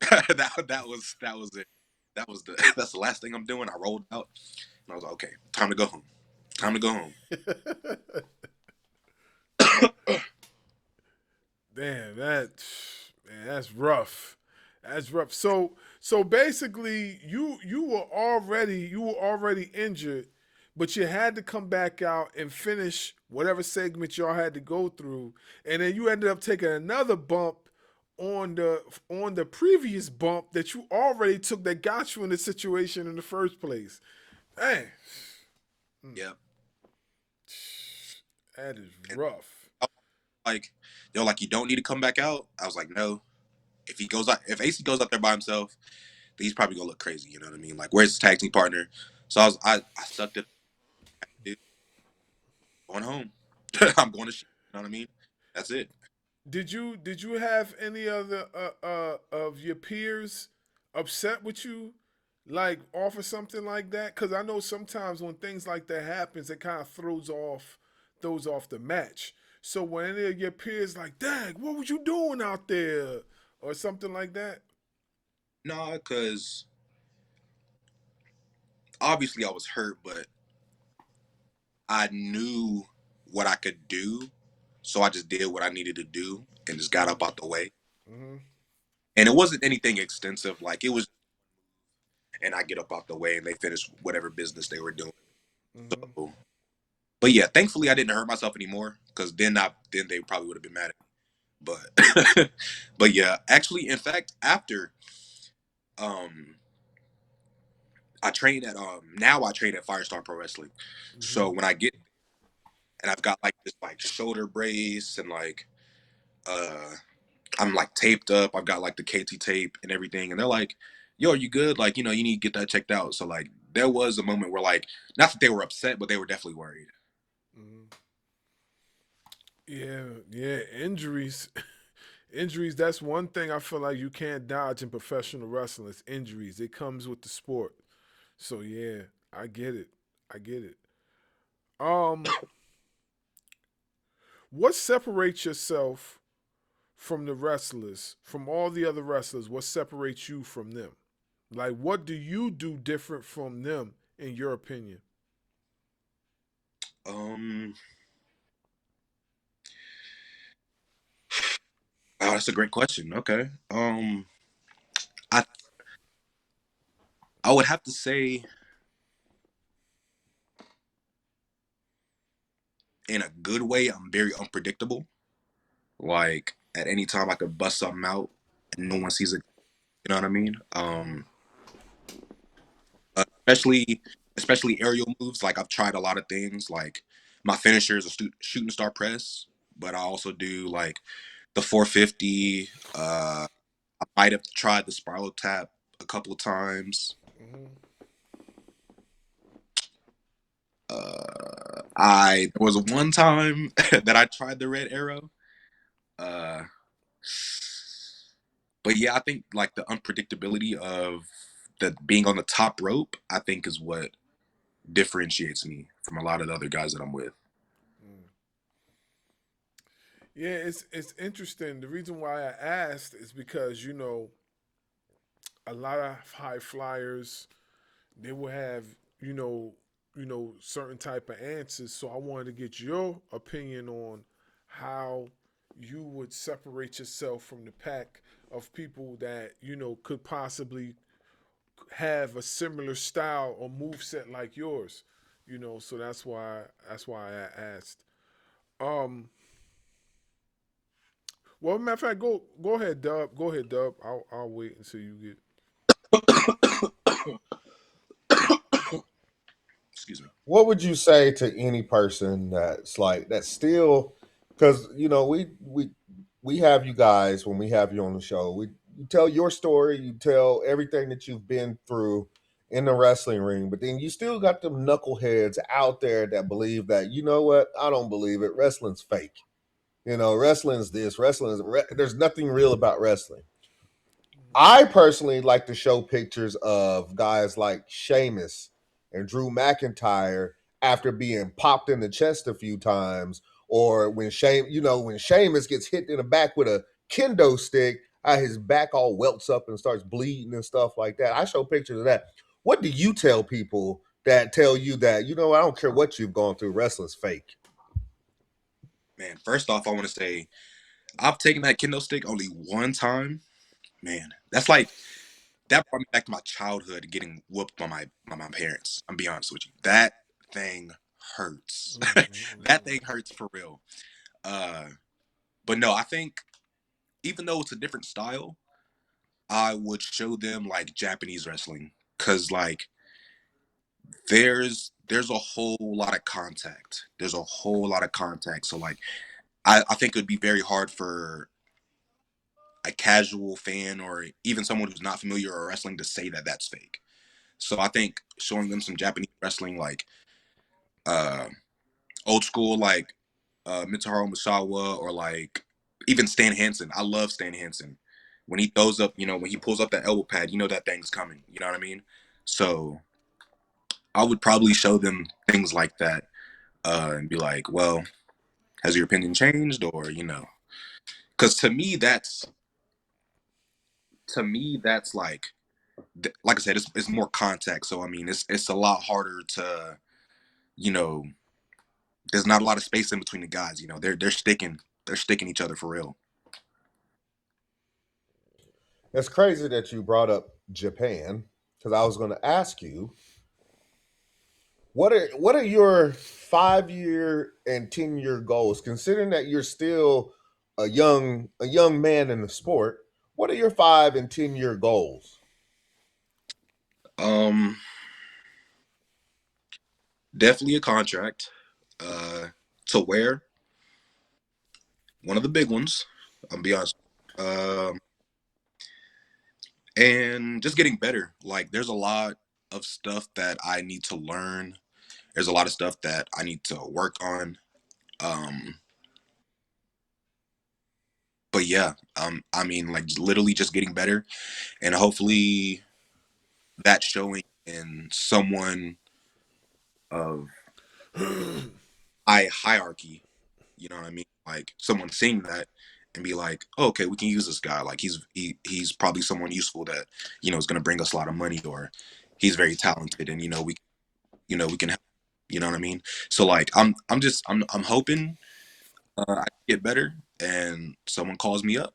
that was it. That was the that's the last thing I'm doing. I rolled out, and I was like, okay, time to go home. Time to go home. Damn, that's rough. That's rough. So basically, you were already injured, but you had to come back out and finish whatever segment y'all had to go through, and then you ended up taking another bump on the previous bump that you already took that got you in the situation in the first place. Dang, Yeah, that is and rough. I was like they're like, you don't need to come back out. I was like, no. If AC goes out there by himself, then he's probably gonna look crazy. You know what I mean? Like, where's his tag team partner? So I sucked it. Going home. I'm going to shit. You know what I mean? That's it. Did you have any other of your peers upset with you, like off of something like that? Because I know sometimes when things like that happens, it kind of throws off the match. So when any of your peers like, "Dang, what was you doing out there?" or something like that. No, because obviously I was hurt, but I knew what I could do, so I just did what I needed to do and just got Mm-hmm. up out the way. Mm-hmm. And it wasn't anything extensive. Like it was and I get up out the way and they finish whatever business they were doing. Mm-hmm. So, but yeah, thankfully I didn't hurt myself anymore because then they probably would have been mad at me. But but yeah, actually, in fact, after um I train at now I train at Firestar Pro Wrestling. Mm-hmm. So when I get and I've got like this like shoulder brace and like uh I'm like taped up. I've got like the KT tape and everything, and they're like, "Yo, are you good? Like, you know, you need to get that checked out." So like, there was a moment where like, not that they were upset, but they were definitely worried. Mm-hmm. Yeah, yeah, injuries. Injuries, that's one thing I feel like you can't dodge in professional wrestling. It's injuries. It comes with the sport. So yeah, I get it. I get it. Um, what separates yourself from the wrestlers, from all the other wrestlers? What separates you from them? Like, what do you do different from them, in your opinion? Um, oh, that's a great question. Okay. I I would have to say, in a good way, I'm very unpredictable. Like at any time, I could bust something out, and no one sees it. You know what I mean? Especially aerial moves. Like I've tried a lot of things. Like my finisher is a shooting star press, but I also do like the 450. I might have tried the spiral tap a couple of times. Mm-hmm. I there was one time that I tried the red arrow. Uh, but yeah, I think like the unpredictability of the being on the top rope, I think is what differentiates me from a lot of the other guys that I'm with. Yeah, it's interesting. The reason why I asked is because a lot of high flyers they will have you know certain type of answers. So I wanted to get your opinion on how you would separate yourself from the pack of people that could possibly have a similar style or move set like yours. So that's why I asked. Um, well, matter of fact, go ahead, Dub. Go ahead, Dub. I'll wait until you get. Excuse me. What would you say to any person that's still, because we have you guys when we have you on the show, you tell your story, you tell everything that you've been through in the wrestling ring, but then you still got them knuckleheads out there that believe that, you know what, I don't believe it, wrestling's fake. Wrestling's this, there's nothing real about wrestling. I personally like to show pictures of guys like Sheamus and Drew McIntyre after being popped in the chest a few times, or when Sheamus gets hit in the back with a kendo stick, his back all welts up and starts bleeding and stuff like that. I show pictures of that. What do you tell people that tell you that I don't care what you've gone through, wrestling's fake? Man, first off, I want to say I've taken that kendo stick only one time. Man, that's like that brought me back to my childhood getting whooped by my parents. I'm be honest with you. That thing hurts. That thing hurts for real. Uh, but no, I think even though it's a different style, I would show them like Japanese wrestling because like there's a whole lot of contact. There's a whole lot of contact. So like I think it would be very hard for a casual fan or even someone who's not familiar with wrestling to say that that's fake. So I think showing them some Japanese wrestling like uh old school like Mitsuharu Misawa or like even Stan Hansen. I love Stan Hansen. When he throws up, when he pulls up that elbow pad, that thing's coming. You know what I mean? So I would probably show them things like that and be like, well, has your opinion changed? Or, because to me that's like I said, it's more contact. So I mean, it's a lot harder to, you know, there's not a lot of space in between the guys. They're sticking each other for real. It's crazy that you brought up Japan because I was going to ask you what are your 5-year and 10-year goals, considering that you're still a young man in the sport. What are your 5 and 10-year goals? Um, Definitely a contract. To wear one of the big ones. I'll be honest. Um, and just getting better. Like, there's a lot of stuff that I need to learn. There's a lot of stuff that I need to work on. Um, but yeah, I mean, like literally just getting better, and hopefully that showing in someone of hierarchy. You know what I mean? Like someone seeing that and be like, oh, okay, we can use this guy. Like he's probably someone useful that is going to bring us a lot of money, or he's very talented, and we can help. You know what I mean? So like I'm hoping I get better and someone calls me up.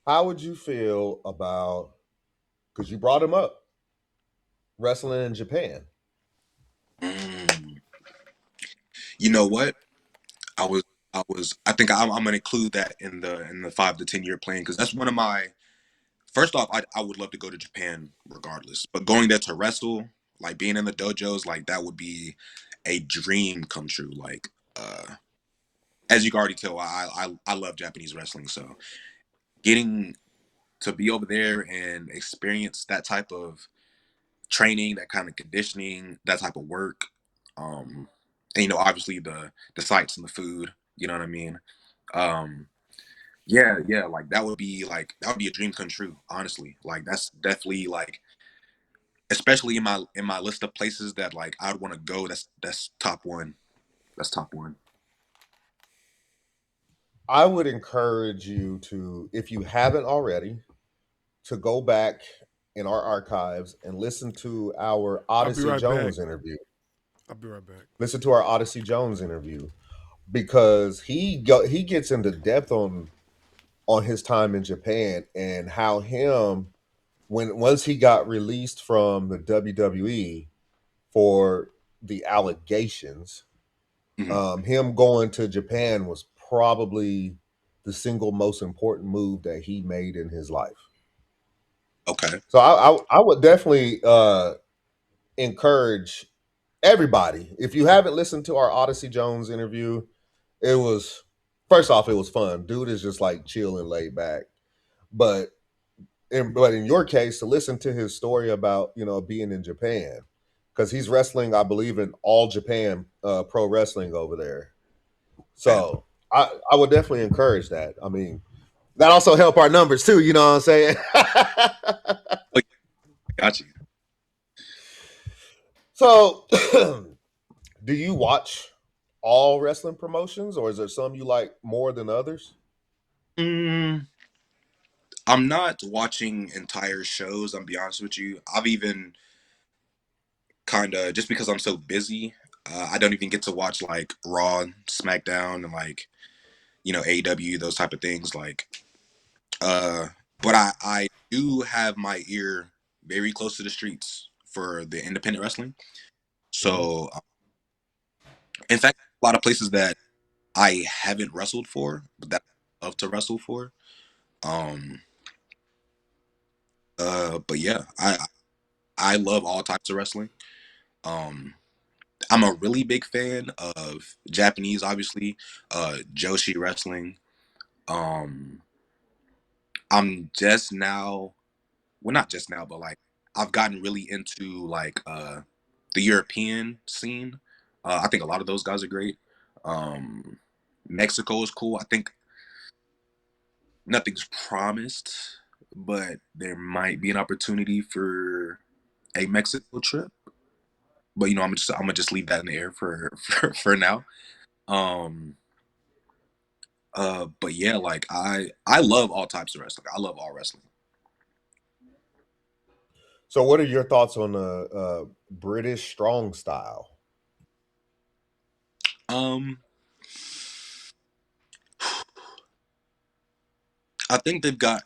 How would you feel about, because you brought him up, wrestling in Japan? Mm, you know what? I was I think I'm gonna include that in the 5 to 10 year plan, because that's one of my first off, I would love to go to Japan regardless, but going there to wrestle, like being in the dojos, like that would be a dream come true. Like as you can already tell, I love Japanese wrestling, so getting to be over there and experience that type of training, that kind of conditioning, that type of work, and obviously the sights and the food, you know what I mean? Um, yeah, yeah, that would be a dream come true, honestly. Like that's definitely like, especially in my list of places that like I'd want to go. That's top one. That's top one. I would encourage you to, if you haven't already, to go back in our archives and listen to our I'll be Odyssey right back. Jones interview. I'll be right back. Listen to our Odyssey Jones interview, because he gets into depth on his time in Japan and how him, when once he got released from the WWE for the allegations, Mhm. him going to Japan was probably the single most important move that he made in his life. Okay. So I would definitely encourage everybody, if you haven't listened to our Odyssey Jones interview, it was, first off, it was fun. Dude is just like chill and laid back. But in your case, to listen to his story about being in Japan, because he's wrestling, I believe, in All Japan Pro Wrestling over there. Okay. So I would definitely encourage that. I mean, that also help our numbers too. You know what I'm saying? Oh, yeah, I got you. So, do you watch all wrestling promotions, or is there some you like more than others? Mm, I'm not watching entire shows. I'm be honest with you. I've even kind of, just because I'm so busy, I don't even get to watch like Raw, SmackDown, and like AEW, those type of things. Like, uh, but I do have my ear very close to the streets for the independent wrestling. Mm-hmm. So, in fact, a lot of places that I haven't wrestled for, but that I love to wrestle for. Um, but yeah, I love all types of wrestling. Um, I'm a really big fan of Japanese, obviously, Joshi wrestling. Um, I'm just now, well, not just now, but like I've gotten really into like the European scene. I think a lot of those guys are great. Um, Mexico is cool. I think nothing's promised, but there might be an opportunity for a Mexico trip. But I'm gonna just leave that in the air for now. Um, but yeah, like I love all types of wrestling. I love all wrestling. So, what are your thoughts on the British strong style? Um, I think they've got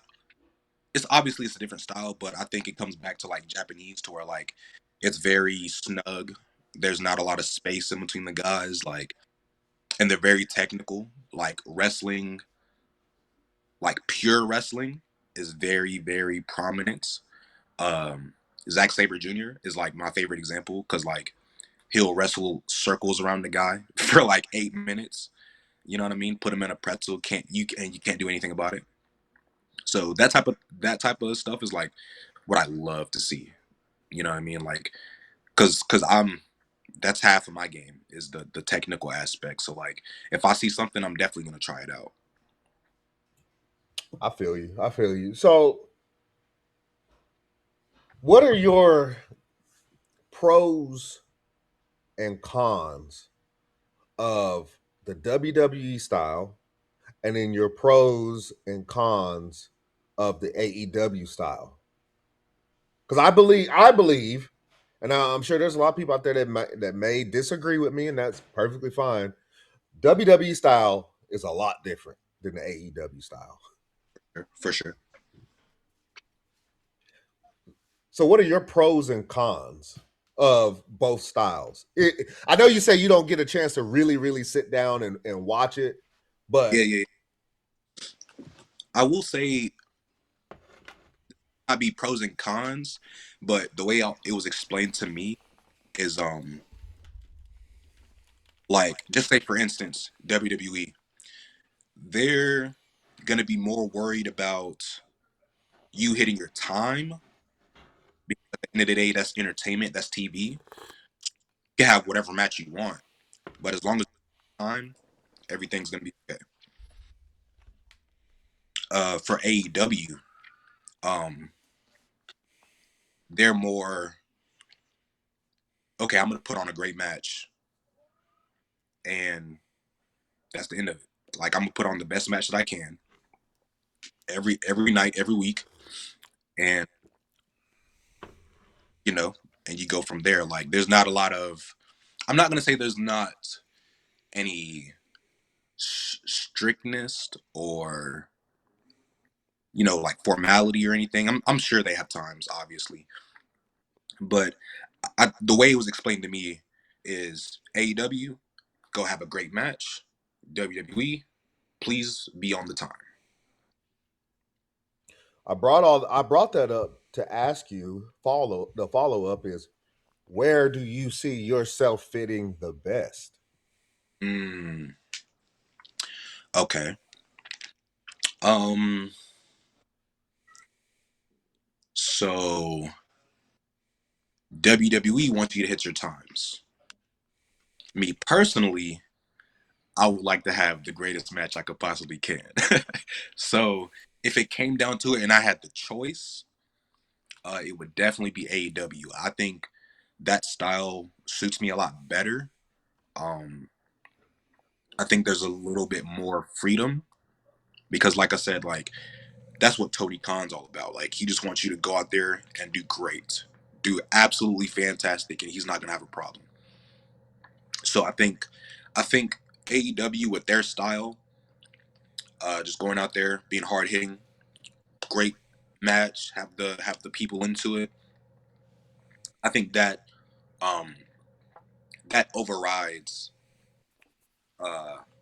it's a different style, but I think it comes back to like Japanese, to where like it's very snug. There's not a lot of space in between the guys, like, and they're very technical. Like wrestling, like pure wrestling, is very very prominent. Um, Zack Sabre Jr. is like my favorite example, because like he'll wrestle circles around the guy for like 8 minutes. You know what I mean? Put him in a pretzel, you can't do anything about it. So that type of stuff is like what I love to see. You know what I mean? Like, cause I'm that's half of my game, is the technical aspect. So like, if I see something, I'm definitely gonna try it out. I feel you. I feel you. So, what are your pros and cons of the WWE style, and then your pros and cons of the AEW style? Because I believe, and I'm sure there's a lot of people out there that may disagree with me, and that's perfectly fine. WWE style is a lot different than the AEW style. For sure. So, what are your pros and cons of both styles? I know you say you don't get a chance to really, really sit down and watch it, Yeah, but yeah. I will say I'd be pros and cons, but the way it was explained to me is like, just say for instance WWE, they're gonna be more worried about you hitting your time, because at the end of the day, that's entertainment, that's TV. You can have whatever match you want, but as long as time, everything's gonna be okay. For AEW, um, they're more okay. I'm gonna put on a great match, and that's the end of it. Like, I'm gonna put on the best match that I can every night, every week, and you know, and you go from there. Like, there's not a lot of. I'm not gonna say there's not any strictness or like formality or anything. I'm sure they have times, obviously, but the way it was explained to me is AEW, go have a great match. WWE, please be on the time. I brought that up to ask you. Follow up is, where do you see yourself fitting the best? Mm, okay. Um. So WWE wants you to hit your times. Me personally, I would like to have the greatest match I could possibly can. So if it came down to it and I had the choice, it would definitely be AEW. I think that style suits me a lot better. Um, I think there's a little bit more freedom, because, like I said, like, that's what Tony Khan's all about. Like, he just wants you to go out there and do great, do absolutely fantastic, and he's not gonna have a problem. So I think AEW with their style, just going out there, being hard hitting, great match, have the people into it. I think um that overrides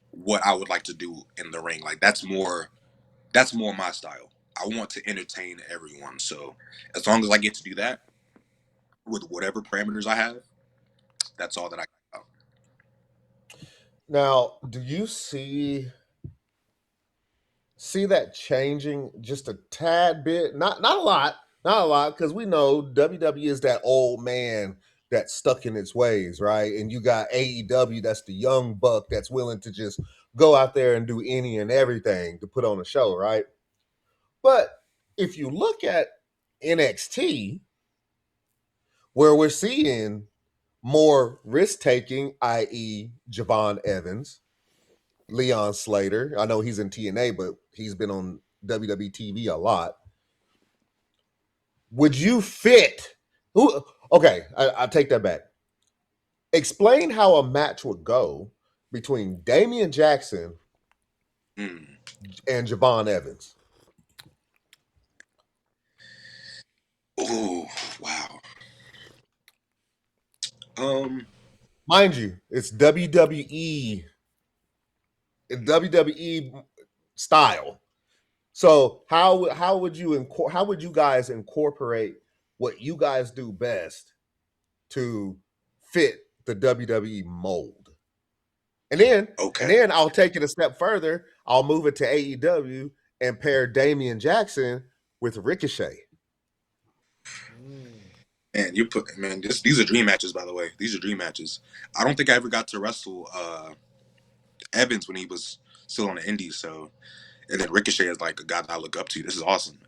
what I would like to do in the ring. Like, that's more my style. I want to entertain everyone. So as long as I get to do that with whatever parameters I have, that's all that I got. Now, do you see that changing just a tad bit? Not a lot, not a lot, because we know WWE is that old man that's stuck in its ways, right? And you got AEW, that's the young buck that's willing to just go out there and do any and everything to put on a show, right? But if you look at NXT, where we're seeing more risk taking, i.e., Javon Evans, Leon Slater. I know he's in TNA, but he's been on WWE TV a lot. Would you fit? Who? Okay, I take that back. Explain how a match would go between Damien Jackson Mm. and Javon Evans. Oh, wow. Mind you, it's WWE, WWE style. So how would you guys incorporate what you guys do best to fit the WWE mold? And Okay. then I'll take it a step further. I'll move it to AEW and pair Damien Jackson with Ricochet. Man, these are dream matches, by the way. These are dream matches. I don't think I ever got to wrestle Evans when he was still on the Indies, so and then Ricochet is like a guy that I look up to. This is awesome.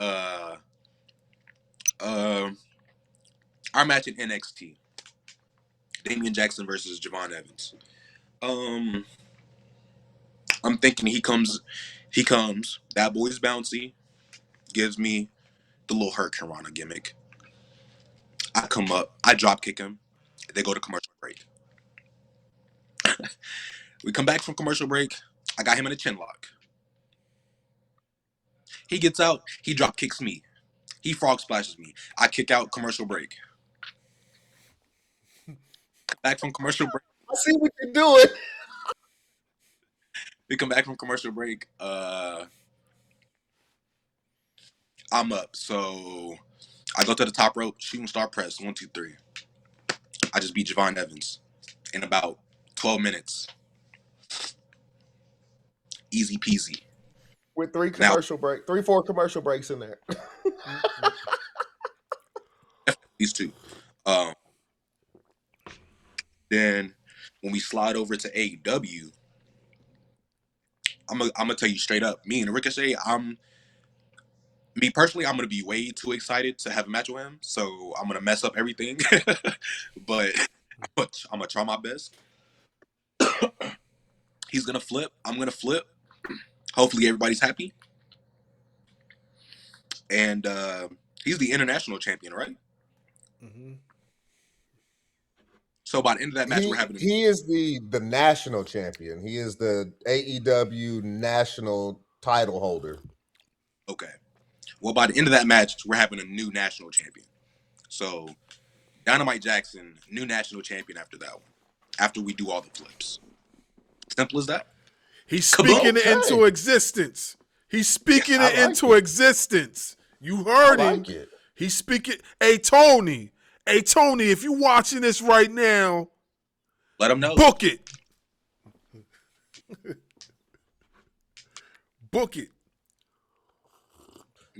uh um our match in NXT. Damien Jackson versus Javon Evans. Um I'm thinking he comes, that boy's bouncy, gives me the little Hurt Rana gimmick. I come up, I drop kick him, they go to commercial break. We come back from commercial break. I got him in a chin lock. He gets out. He drop kicks me. He frog splashes me. I kick out. Commercial break. Back from commercial break. I see what you're doing. We come back from commercial break. I'm up. So I go to the top rope. Shooting star press. 1, 2, 3. I just beat Javon Evans in about 12 minutes. Easy peasy. With 4 commercial breaks in there. These two. Then when we slide over to AEW, I'm gonna tell you straight up. Me and Ricochet, me personally, I'm gonna be way too excited to have a match with him, so I'm gonna mess up everything. but I'm gonna try my best. He's gonna flip. I'm gonna flip. Hopefully, everybody's happy. And he's the international champion, right? Mm-hmm. So by the end of that match, we're having. He is the national champion. He is the AEW national title holder. Okay. Well, by the end of that match, we're having a new national champion. So Dynamite Jackson, new national champion after that one. After we do all the flips. Simple as that. He's speaking it into existence. He's speaking it into existence. You heard him. It. He's speaking. Hey, Tony, if you watching this right now, let him know. Book it. Book it.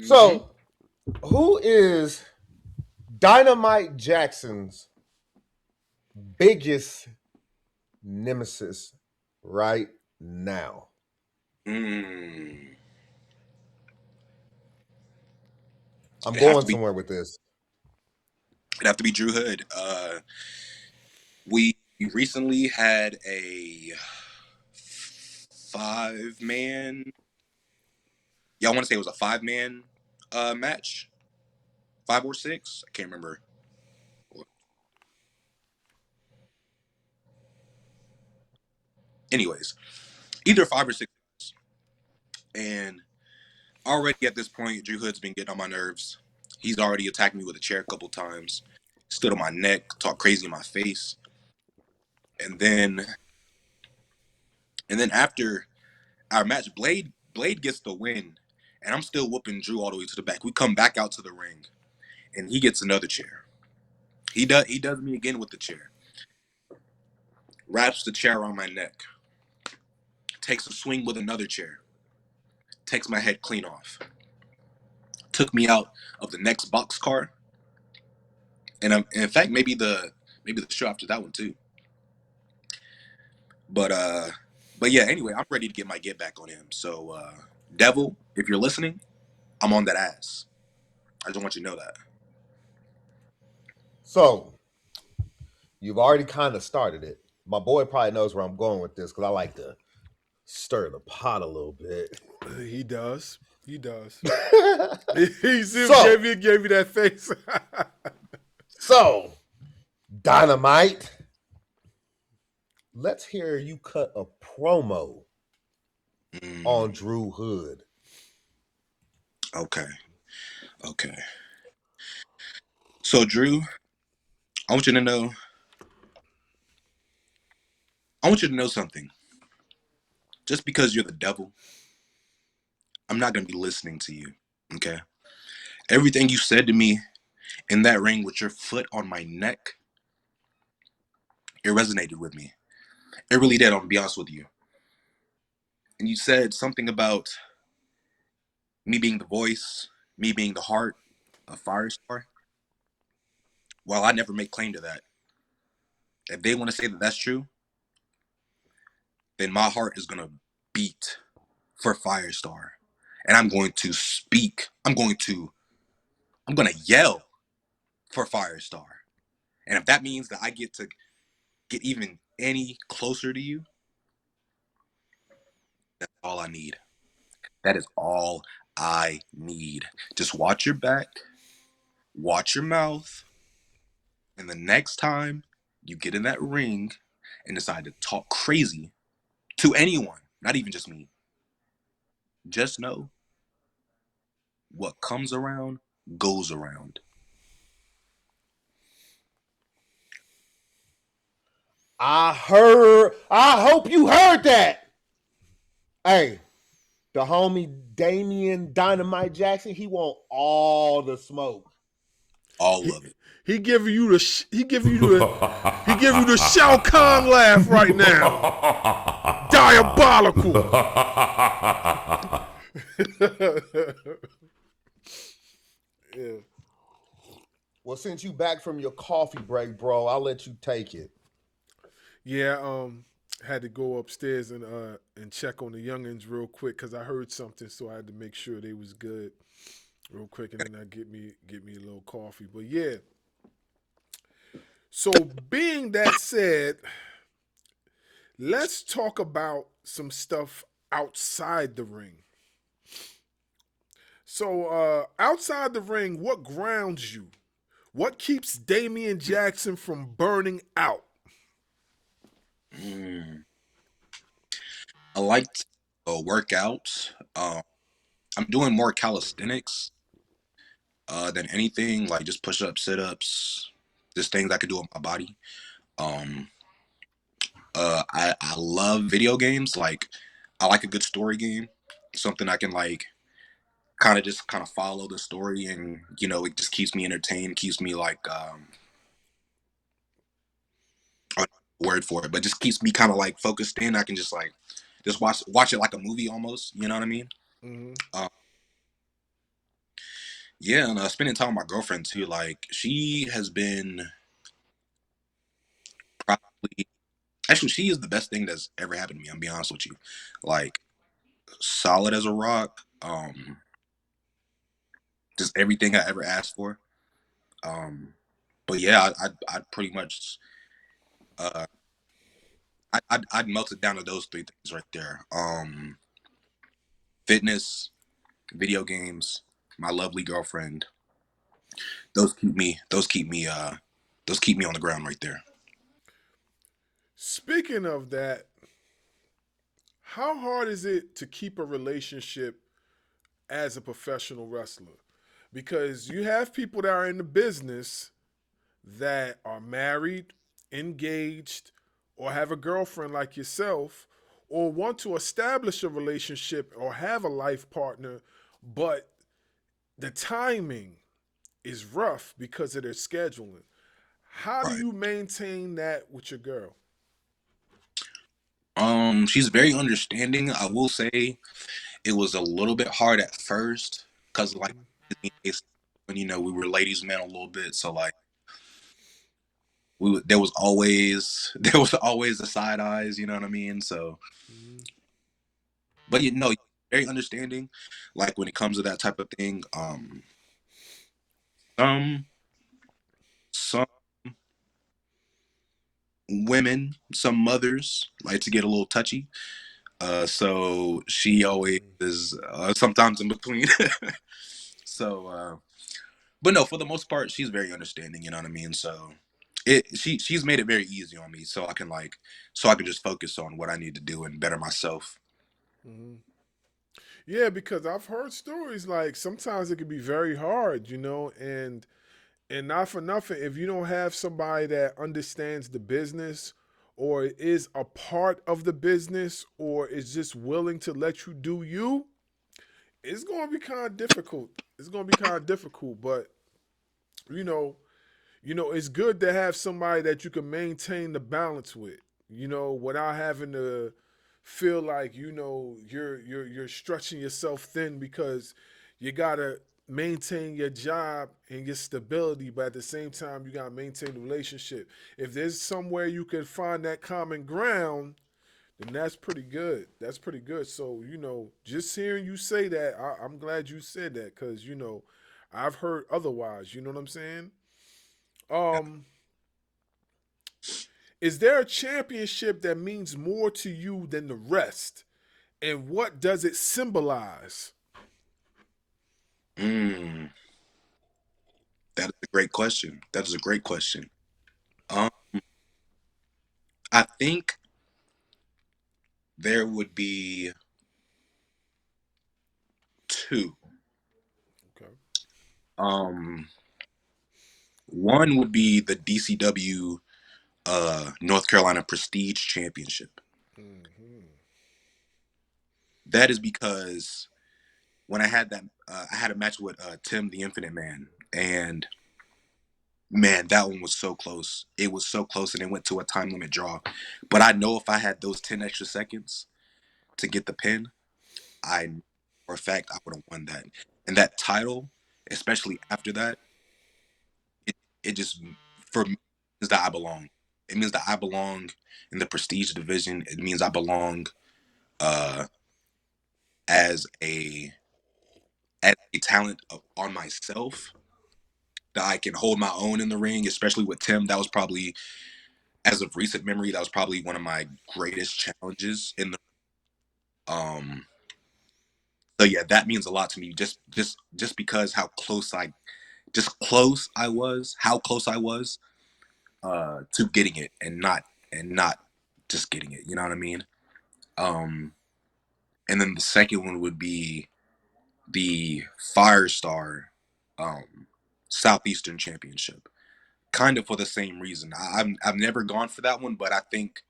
So, who is Dynamite Jackson's biggest nemesis right now? I'm going somewhere with this. It'd have to be Drew Hood. We recently had a 5-man. Yeah, I want to say it was a 5-man match. 5 or 6. I can't remember. Anyways, either 5 or 6. And already at this point, Drew Hood's been getting on my nerves. He's already attacked me with a chair a couple times. Stood on my neck, talked crazy in my face. And then after our match, Blade gets the win. And I'm still whooping Drew all the way to the back. We come back out to the ring. And he gets another chair. He does me again with the chair. Wraps the chair around my neck. Takes a swing with another chair. Takes my head clean off. Took me out of the next box car. And in fact, maybe the show after that one too. But yeah, anyway, I'm ready to get my get back on him. So Devil, if you're listening, I'm on that ass. I just want you to know that. So, you've already kind of started it. My boy probably knows where I'm going with this because I like to stir the pot a little bit. He does. He gave me that face. So, Dynamite, let's hear you cut a promo on Drew Hood. Okay. So Drew, I want you to know. I want you to know something. Just because you're the devil, I'm not gonna be listening to you. Okay. Everything you said to me in that ring with your foot on my neck, it resonated with me. It really did. I'm gonna be honest with you. And you said something about me being the voice, me being the heart of Firestar. Well, I never make claim to that. If they want to say that that's true, then my heart is gonna beat for Firestar, and I'm going to speak. I'm gonna yell for Firestar. And if that means that I get to get even any closer to you, that's all I need. That is all I need. Just watch your back, watch your mouth, and the next time you get in that ring and decide to talk crazy to anyone, not even just me, just know what comes around goes around. I hope you heard that. Hey, the homie Damien Dynamite Jackson, he want all the smoke. All He, of it. he giving you the he giving you the Shao Kahn laugh right now. Diabolical. Yeah. Well, since you back from your coffee break, bro, I'll let you take it. Yeah, had to go upstairs and check on the youngins real quick because I heard something, so I had to make sure they was good real quick, and then I get me a little coffee. But yeah, so being that said, let's talk about some stuff outside the ring. So outside the ring, what grounds you? What keeps Damien Jackson from burning out? Mm. I like to work out. I'm doing more calisthenics than anything, like just push ups, sit ups, just things I could do with my body. Um, I love video games. Like, I like a good story game, something I can like kind of follow the story, and it just keeps me entertained, keeps me like I don't know the word for it, but just keeps me kind of like focused in. I can just like just watch it like a movie almost. You know what I mean? Mm-hmm. Uh, yeah, and spending time with my girlfriend too. Like, she has been probably actually she is the best thing that's ever happened to me. I'm be honest with you, like solid as a rock. Just everything I ever asked for. Um, but yeah, I'd pretty much uh, I'd melt it down to those three things right there. Fitness, video games, my lovely girlfriend. Those keep me on the ground right there. Speaking of that, how hard is it to keep a relationship as a professional wrestler? Because you have people that are in the business that are married, engaged, or have a girlfriend like yourself, or want to establish a relationship or have a life partner, but the timing is rough because of their scheduling. How do Right. you maintain that with your girl? She's very understanding. I will say it was a little bit hard at first because like when we were ladies man a little bit, so like there was always the side eyes, you know what I mean? So, Mm-hmm. but very understanding. Like when it comes to that type of thing, some some women, some mothers like to get a little touchy. So she always is sometimes in between. So, but no, for the most part, she's very understanding. You know what I mean? So she's made it very easy on me, so I can just focus on what I need to do and better myself. Mm-hmm. Yeah, because I've heard stories like sometimes it can be very hard, and And not for nothing, if you don't have somebody that understands the business or is a part of the business or is just willing to let you do you, it's going to be kind of difficult. It's going to be kind of difficult, but you know, it's good to have somebody that you can maintain the balance with, without having to feel like, you're stretching yourself thin because you got to maintain your job and your stability, but at the same time, you got to maintain the relationship. If there's somewhere you can find that common ground, then that's pretty good. That's pretty good. So, just hearing you say that, I'm glad you said that because, I've heard otherwise. You know what I'm saying? Um, is there a championship that means more to you than the rest? And what does it symbolize? Mm, that is a great question. That is a great question. Um, I think there would be two. Okay. Um, One would be the DCW North Carolina Prestige Championship. Mm-hmm. That is because when I had that, I had a match with Tim the Infinite Man, and man, that one was so close. It was so close, and it went to a time limit draw. But I know if I had those 10 extra seconds to get the pin, I, for a fact, I would have won that. And that title, especially after that, it just, for me, means that I belong. It means that I belong in the prestige division. It means I belong uh, as a talent on myself, that I can hold my own in the ring, especially with Tim. That was probably, as of recent memory, that was probably one of my greatest challenges in the so yeah, that means a lot to me, just because how close I was to getting it, and not just getting it, you know what I mean? Um and then the second one would be the Firestar Southeastern Championship. Kind of for the same reason. I've never gone for that one, but I think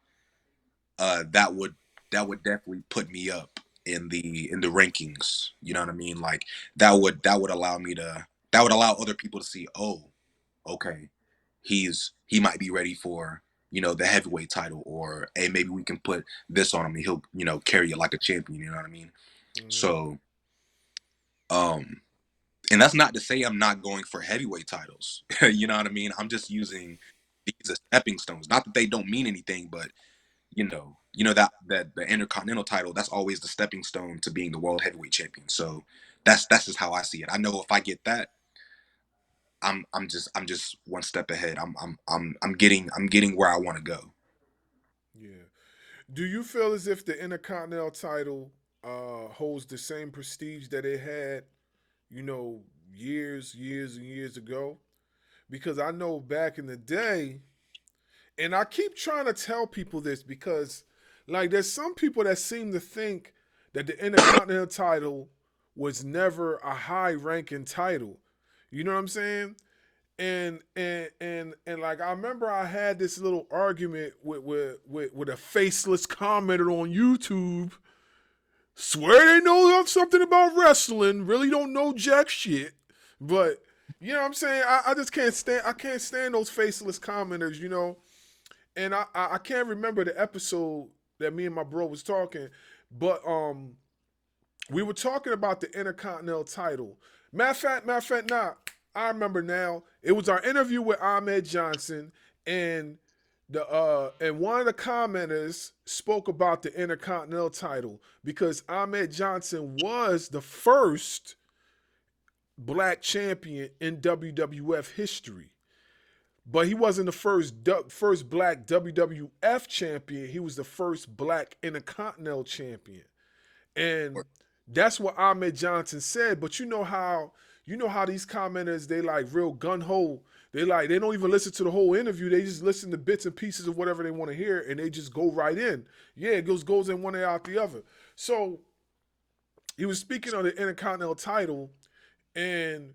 that would definitely put me up in the rankings. You know what I mean? Like that would allow me to that would allow other people to see, oh, okay, he might be ready for the heavyweight title, or hey, maybe we can put this on him and he'll carry it like a champion. You know what I mean? Mm-hmm. So um and that's not to say I'm not going for heavyweight titles. You know what I mean? I'm just using these as stepping stones. Not that they don't mean anything, but that the Intercontinental title, that's always the stepping stone to being the world heavyweight champion. So that's just how I see it. I know if I get that, I'm just one step ahead. I'm getting where I want to go. Yeah. Do you feel as if the Intercontinental title holds the same prestige that it had, years and years ago? Because I know back in the day, and I keep trying to tell people this because, like, there's some people that seem to think that the Intercontinental title was never a high ranking title. You know what I'm saying? And like I remember I had this little argument with a faceless commenter on YouTube. Swear they know something about wrestling, really don't know jack shit. But you know what I'm saying? I just can't stand those faceless commenters, and I can't remember the episode that me and my bro was talking, but we were talking about the Intercontinental title. Matter of fact, nah, I remember now. It was our interview with Ahmed Johnson, and one of the commenters spoke about the Intercontinental title because Ahmed Johnson was the first black champion in WWF history. But he wasn't the first black WWF champion. He was the first black Intercontinental champion. And that's what Ahmed Johnson said. But you know how these commenters, they like real gun ho. They don't even listen to the whole interview. They just listen to bits and pieces of whatever they want to hear, and they just go right in. Yeah, it goes in one ear out the other. So he was speaking on the Intercontinental title, and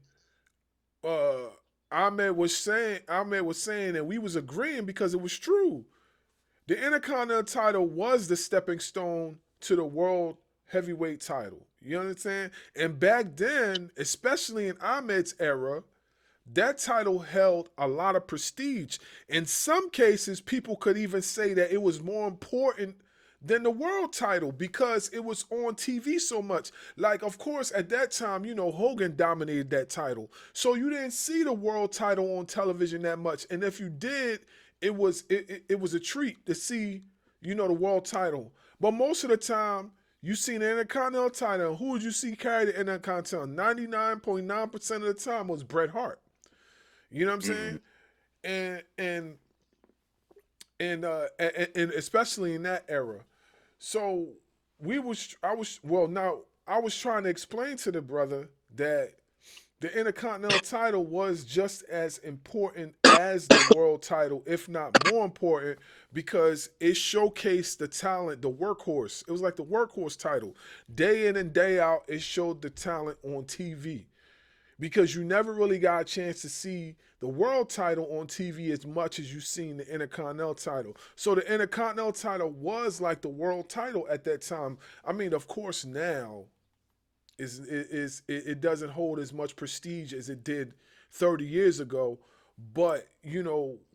Ahmed was saying, and we was agreeing because it was true. The Intercontinental title was the stepping stone to the world heavyweight title. You understand? And back then, especially in Ahmed's era, that title held a lot of prestige. In some cases, people could even say that it was more important than the world title because it was on TV so much. Like, of course, at that time, Hogan dominated that title. So you didn't see the world title on television that much. And if you did, it was a treat to see, the world title. But most of the time, you seen the Intercontinental title. Who would you see carry the Intercontinental? 99.9% of the time was Bret Hart. You know what I'm saying? And and especially in that era. So I was trying to explain to the brother that the Intercontinental title was just as important as the world title, if not more important, because it showcased the talent, the workhorse. It was like the workhorse title. Day in and day out, it showed the talent on TV because you never really got a chance to see the world title on TV as much as you seen the Intercontinental title. So the Intercontinental title was like the world title at that time. I mean, of course, now it doesn't hold as much prestige as it did 30 years ago. But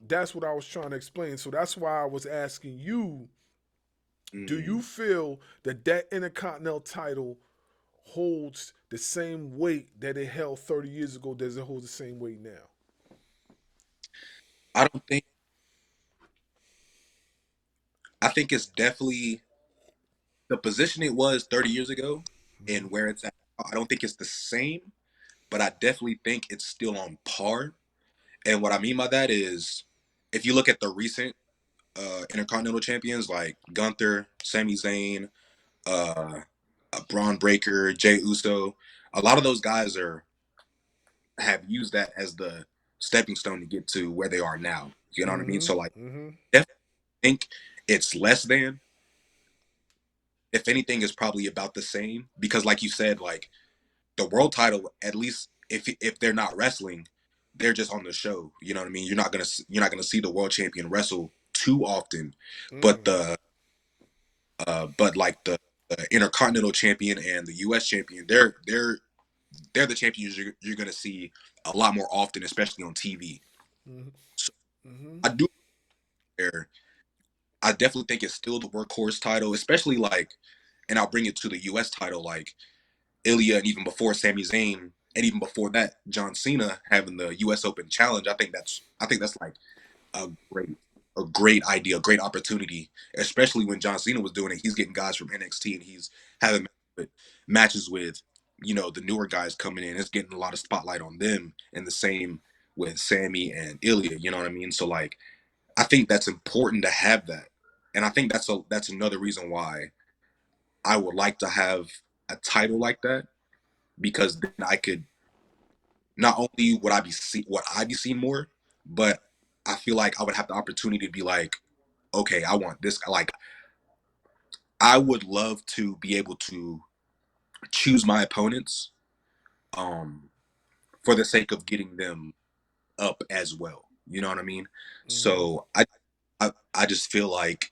that's what I was trying to explain. So that's why I was asking you: do you feel that Intercontinental title holds the same weight that it held 30 years ago? Does it hold the same weight now? I don't think. I think it's definitely the position it was 30 years ago and where it's at. I don't think it's the same, but I definitely think it's still on par. And what I mean by that is, if you look at the recent Intercontinental champions like Gunther, Sami Zayn, uh, Braun Breaker, Jey Uso, a lot of those guys have used that as the stepping stone to get to where they are now. You know what I mean? Mm-hmm. So like, Mm-hmm. definitely think it's less than. If anything, is probably about the same because, like you said, like the world title, at least if they're not wrestling, they're just on the show. You know what I mean? You're not gonna see the world champion wrestle too often, but Mm. the Intercontinental champion and the U.S. champion, they're the champions you're gonna see a lot more often, especially on TV. Mm-hmm. So Mm-hmm. I do. I definitely think it's still the workhorse title, especially like, and I'll bring it to the U.S. title, like Ilya, and even before Sami Zayn, and even before that, John Cena having the U.S. Open Challenge. I think that's like a great a great idea, a great opportunity, especially when John Cena was doing it. He's getting guys from NXT and he's having matches with the newer guys coming in. It's getting a lot of spotlight on them, and the same with Sammy and Ilya. You know what I mean? So like, I think that's important to have that, and I think that's another reason why I would like to have a title like that because then I could not only would I be seen more, but I feel like I would have the opportunity to be like, okay, I want this. Like, I would love to be able to choose my opponents, um, for the sake of getting them up as well. You know what I mean? Mm-hmm. So I just feel like,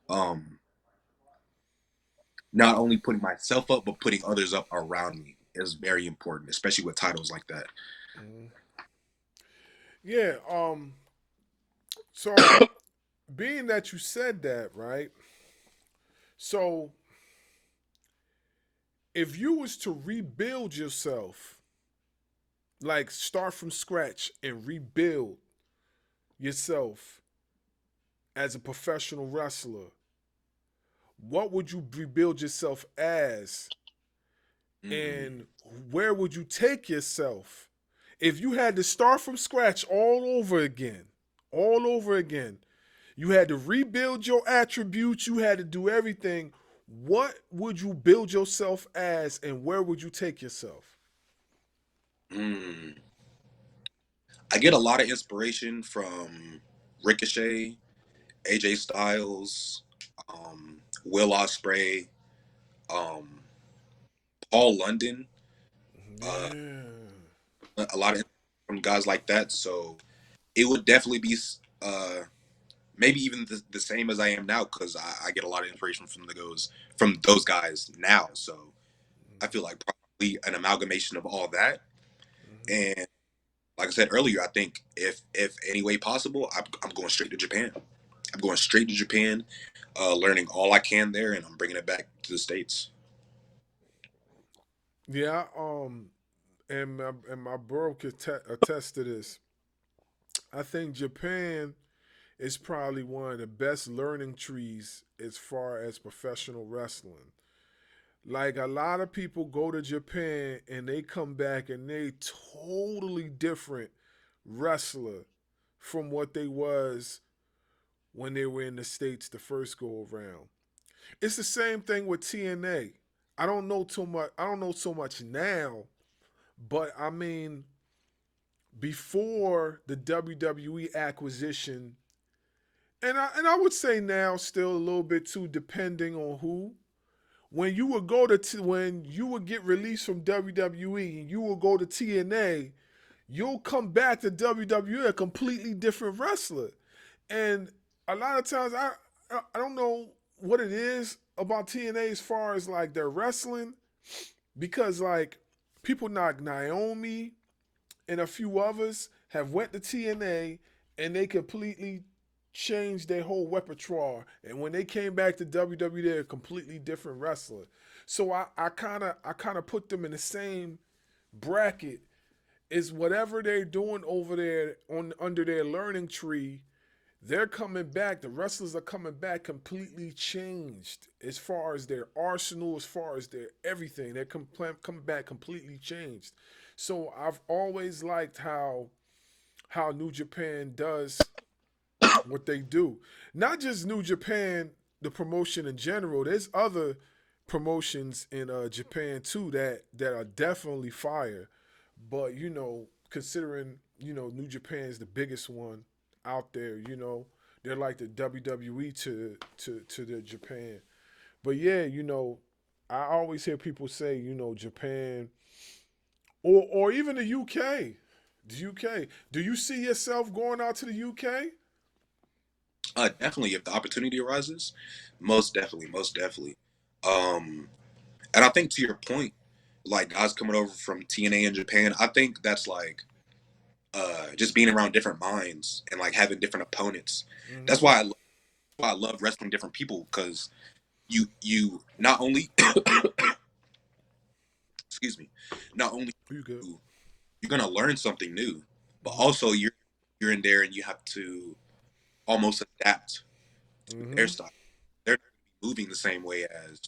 um, not only putting myself up, but putting others up around me is very important, especially with titles like that. Mm-hmm. Yeah. So being that you said that, right? So if you was to rebuild yourself, like start from scratch and rebuild yourself as a professional wrestler, what would you rebuild yourself as, Mm, and where would you take yourself if you had to start from scratch all over again? All over again. You had to rebuild your attributes, you had to do everything. What would you build yourself as, and where would you take yourself? mm. I get a lot of inspiration from Ricochet, AJ Styles, Will Ospreay, um, Paul London. Uh, Yeah. a lot of from guys like that. So it would definitely be maybe even the same as I am now because I get a lot of inspiration from those guys now. So I feel like probably an amalgamation of all that. Mm-hmm. And like I said earlier, I think if any way possible, I'm going straight to Japan. I'm going straight to Japan, learning all I can there, and I'm bringing it back to the states. Yeah, and my bro could attest to this. I think Japan is probably one of the best learning trees as far as professional wrestling. Like a lot of people go to Japan and they come back and they totally different wrestler from what they was when they were in the States the first go around. It's the same thing with TNA. I don't know so much now, but I mean before the WWE acquisition, and I would say now still a little bit too, depending on who. When you would go to when you would get released from WWE and you will go to TNA, you'll come back to WWE a completely different wrestler. And a lot of times I don't know what it is about TNA as far as like their wrestling because like people like Naomi and a few others have went to TNA and they completely changed their whole repertoire. And when they came back to WWE, they're a completely different wrestler. So I kind of put them in the same bracket as whatever they're doing over there on under their learning tree. They're coming back. The wrestlers are coming back completely changed as far as their arsenal, as far as their everything. They're coming back completely changed. So I've always liked how New Japan does what they do. Not just New Japan, the promotion in general. There's other promotions in Japan too that are definitely fire. But considering New Japan is the biggest one out there, they're like the WWE to the Japan. But yeah, I always hear people say, Japan or even the UK. The UK. Do you see yourself going out to the UK? Definitely, if the opportunity arises, most definitely. Um, and I think to your point, like guys coming over from TNA in Japan, I think that's like just being around different minds and like having different opponents. That's Mm-hmm. why I love wrestling different people because you not only excuse me, not only You good? you- you're gonna learn something new, but Mm-hmm. also you're in there and you have to almost adapt to their Mm-hmm. style. They're not gonna be moving the same way as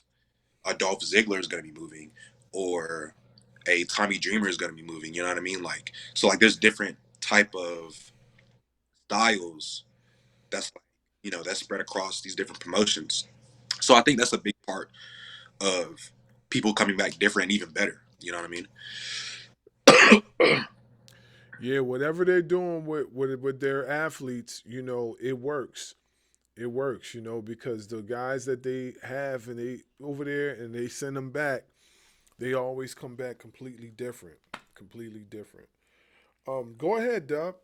a Dolph Ziggler is going to be moving, or a Tommy Dreamer is going to be moving. You know what I mean? Like so, like there's different type of styles that's like that's spread across these different promotions. So I think that's a big part of people coming back different and even better. You know what I mean? Yeah, whatever they're doing with their athletes, it works. It works, because the guys that they have and they over there and they send them back, they always come back completely different. Completely different. Go ahead, Dub.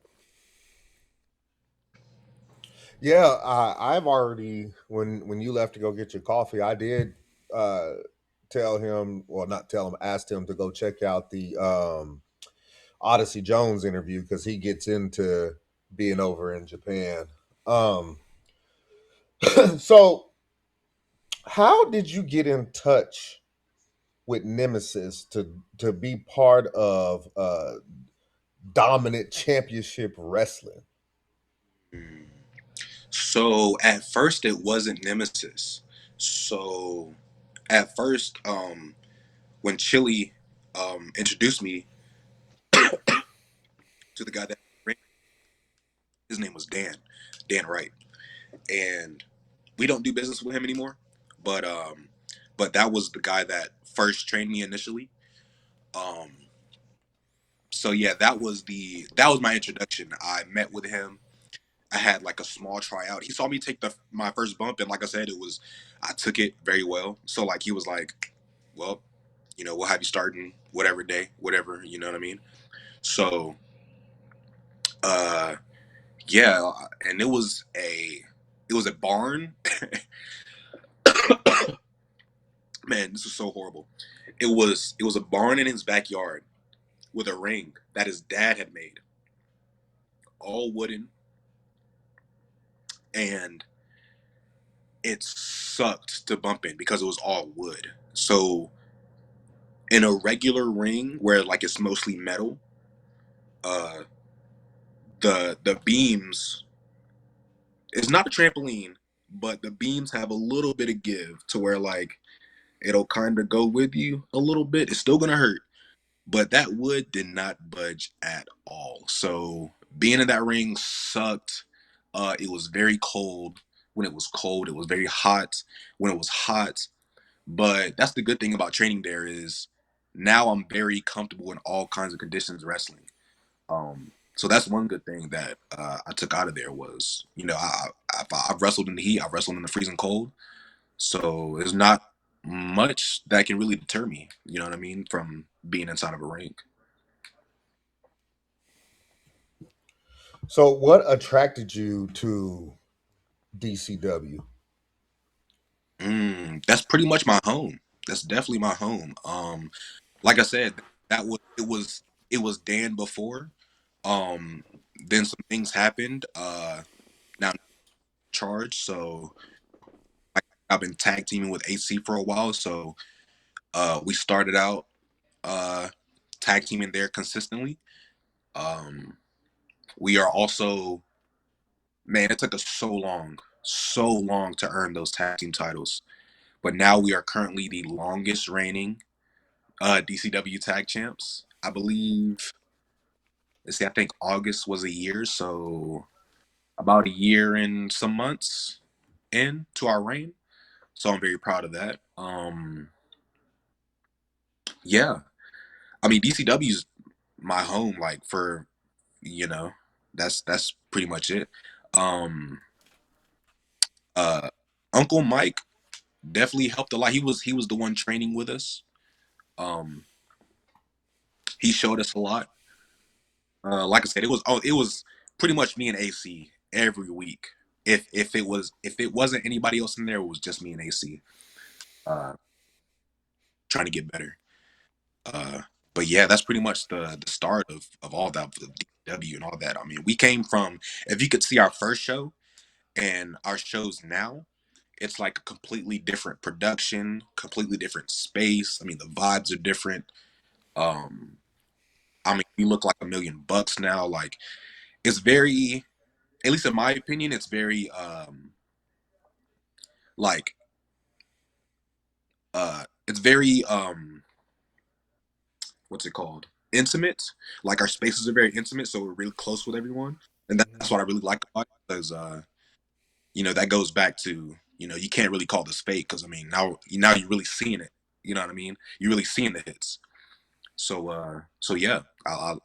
Yeah, I've already when you left to go get your coffee, I did uh, tell him, well, not tell him, asked him to go check out the Odyssey Jones interview because he gets into being over in Japan. Um, so, how did you get in touch with Nemesis to be part of dominant championship wrestling? Mm. So at first it wasn't Nemesis. So at first, when Chili introduced me to the guy that his name was Dan Wright, and we don't do business with him anymore. But that was the guy that first trained me initially. Um, so yeah, that was my introduction. I met with him. I had like a small tryout. He saw me take my first bump, and like I said, I took it very well. So like he was like, well, we'll have you starting whatever day, whatever, you know what I mean? So, uh, yeah, and it was a barn. Man, this is so horrible. It was a barn in his backyard with a ring that his dad had made, all wooden, and it sucked to bump in because it was all wood. So in a regular ring where like it's mostly metal, uh, the beams, it's not a trampoline, but the beams have a little bit of give to where like it'll kind of go with you a little bit. It's still gonna hurt, but that wood did not budge at all. So being in that ring sucked. It was very cold when it was cold. It was very hot when it was hot. But that's the good thing about training there is now I'm very comfortable in all kinds of conditions wrestling. So that's one good thing that I took out of there was, you know, I've wrestled in the heat, I've wrestled in the freezing cold. So there's not much that can really deter me, you know what I mean, from being inside of a ring. So, what attracted you to DCW? That's pretty much my home. That's definitely my home. Like I said, that was it was Dan before. Um, then some things happened. Now I'm in charge, so I've been tag teaming with AC for a while. So we started out uh tag teaming there consistently. Um, we are also, man, it took us so long to earn those tag team titles. But now we are currently the longest reigning DCW tag champs. I believe, let's see, I think August was a year, so about a year and some months into our reign. So I'm very proud of that. Yeah, I mean DCW's my home, like for, you know, that's pretty much it. Um, uh, Uncle Mike definitely helped a lot. He was the one training with us. Um, he showed us a lot. Like I said, it was pretty much me and AC every week. If it wasn't anybody else in there, it was just me and AC uh, trying to get better. Uh, but yeah, that's pretty much the start of all that, of DW and all that. I mean, we came from, if you could see our first show and our shows now, it's like a completely different production, completely different space. I mean, the vibes are different. Um, I mean, we look like $1 million now. Like it's very, at least in my opinion, it's very like it's very what's it called? Intimate. Like our spaces are very intimate, so we're really close with everyone. And that's what I really like about it because you know, that goes back to, you know, you can't really call this fake because I mean now you're really seeing it. You know what I mean? You're really seeing the hits. So so yeah, I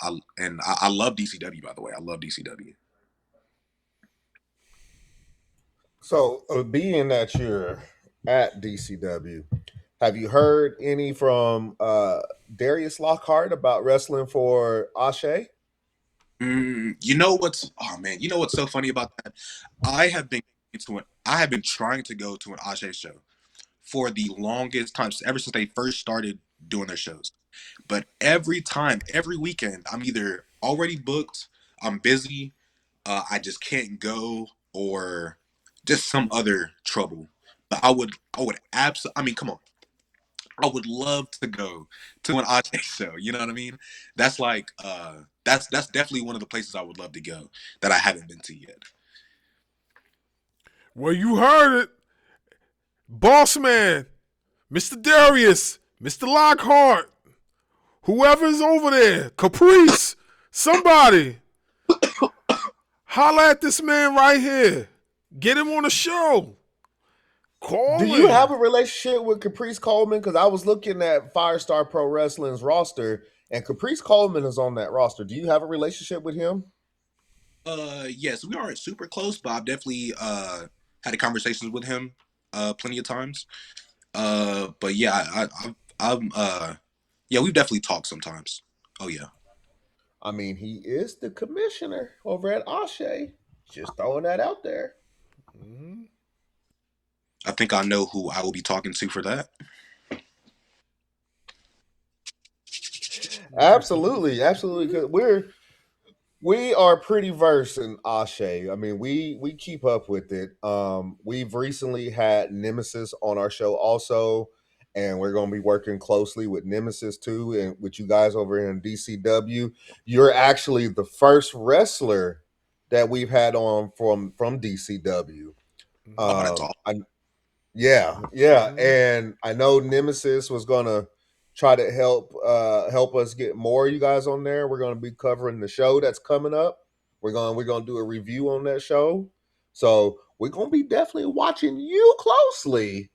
love DCW, by the way. I love DCW. So, being that you're at DCW, have you heard any from Darius Lockhart about wrestling for Ashe? You know what's, oh man, you know what's so funny about that? I have been I have been trying to go to an Ashe show for the longest time, ever since they first started doing their shows. But every time, every weekend, I'm either already booked, I'm busy, I just can't go, or just some other trouble. But I would absolutely, I mean, come on. I would love to go to an Ache show. You know what I mean? That's like, that's definitely one of the places I would love to go that I haven't been to yet. Well, you heard it. Boss man, Mr. Darius, Mr. Lockhart, whoever's over there, Caprice, somebody, holla at this man right here. Get him on the show. Do Call you have him. a relationship with Caprice Coleman? Because I was looking at Firestar Pro Wrestling's roster, and Caprice Coleman is on that roster. Do you have a relationship with him? Yes, we aren't super close, but I've definitely had conversations with him plenty of times. But yeah, I'm yeah, we've definitely talked sometimes. Oh yeah. I mean, he is the commissioner over at Ashe. Just throwing that out there. Mm-hmm. I think I know who I will be talking to for that. Absolutely, absolutely. Because we are pretty versed in Ashe. I mean, we keep up with it. We've recently had Nemesis on our show also, and we're going to be working closely with Nemesis too, and with you guys over here in DCW. You're actually the first wrestler that we've had on from DCW. Oh, that's all. Yeah, and I know Nemesis was gonna try to help us get more of you guys on there. We're gonna be covering the show that's coming up. We're gonna do a review on that show, so we're gonna be definitely watching you closely.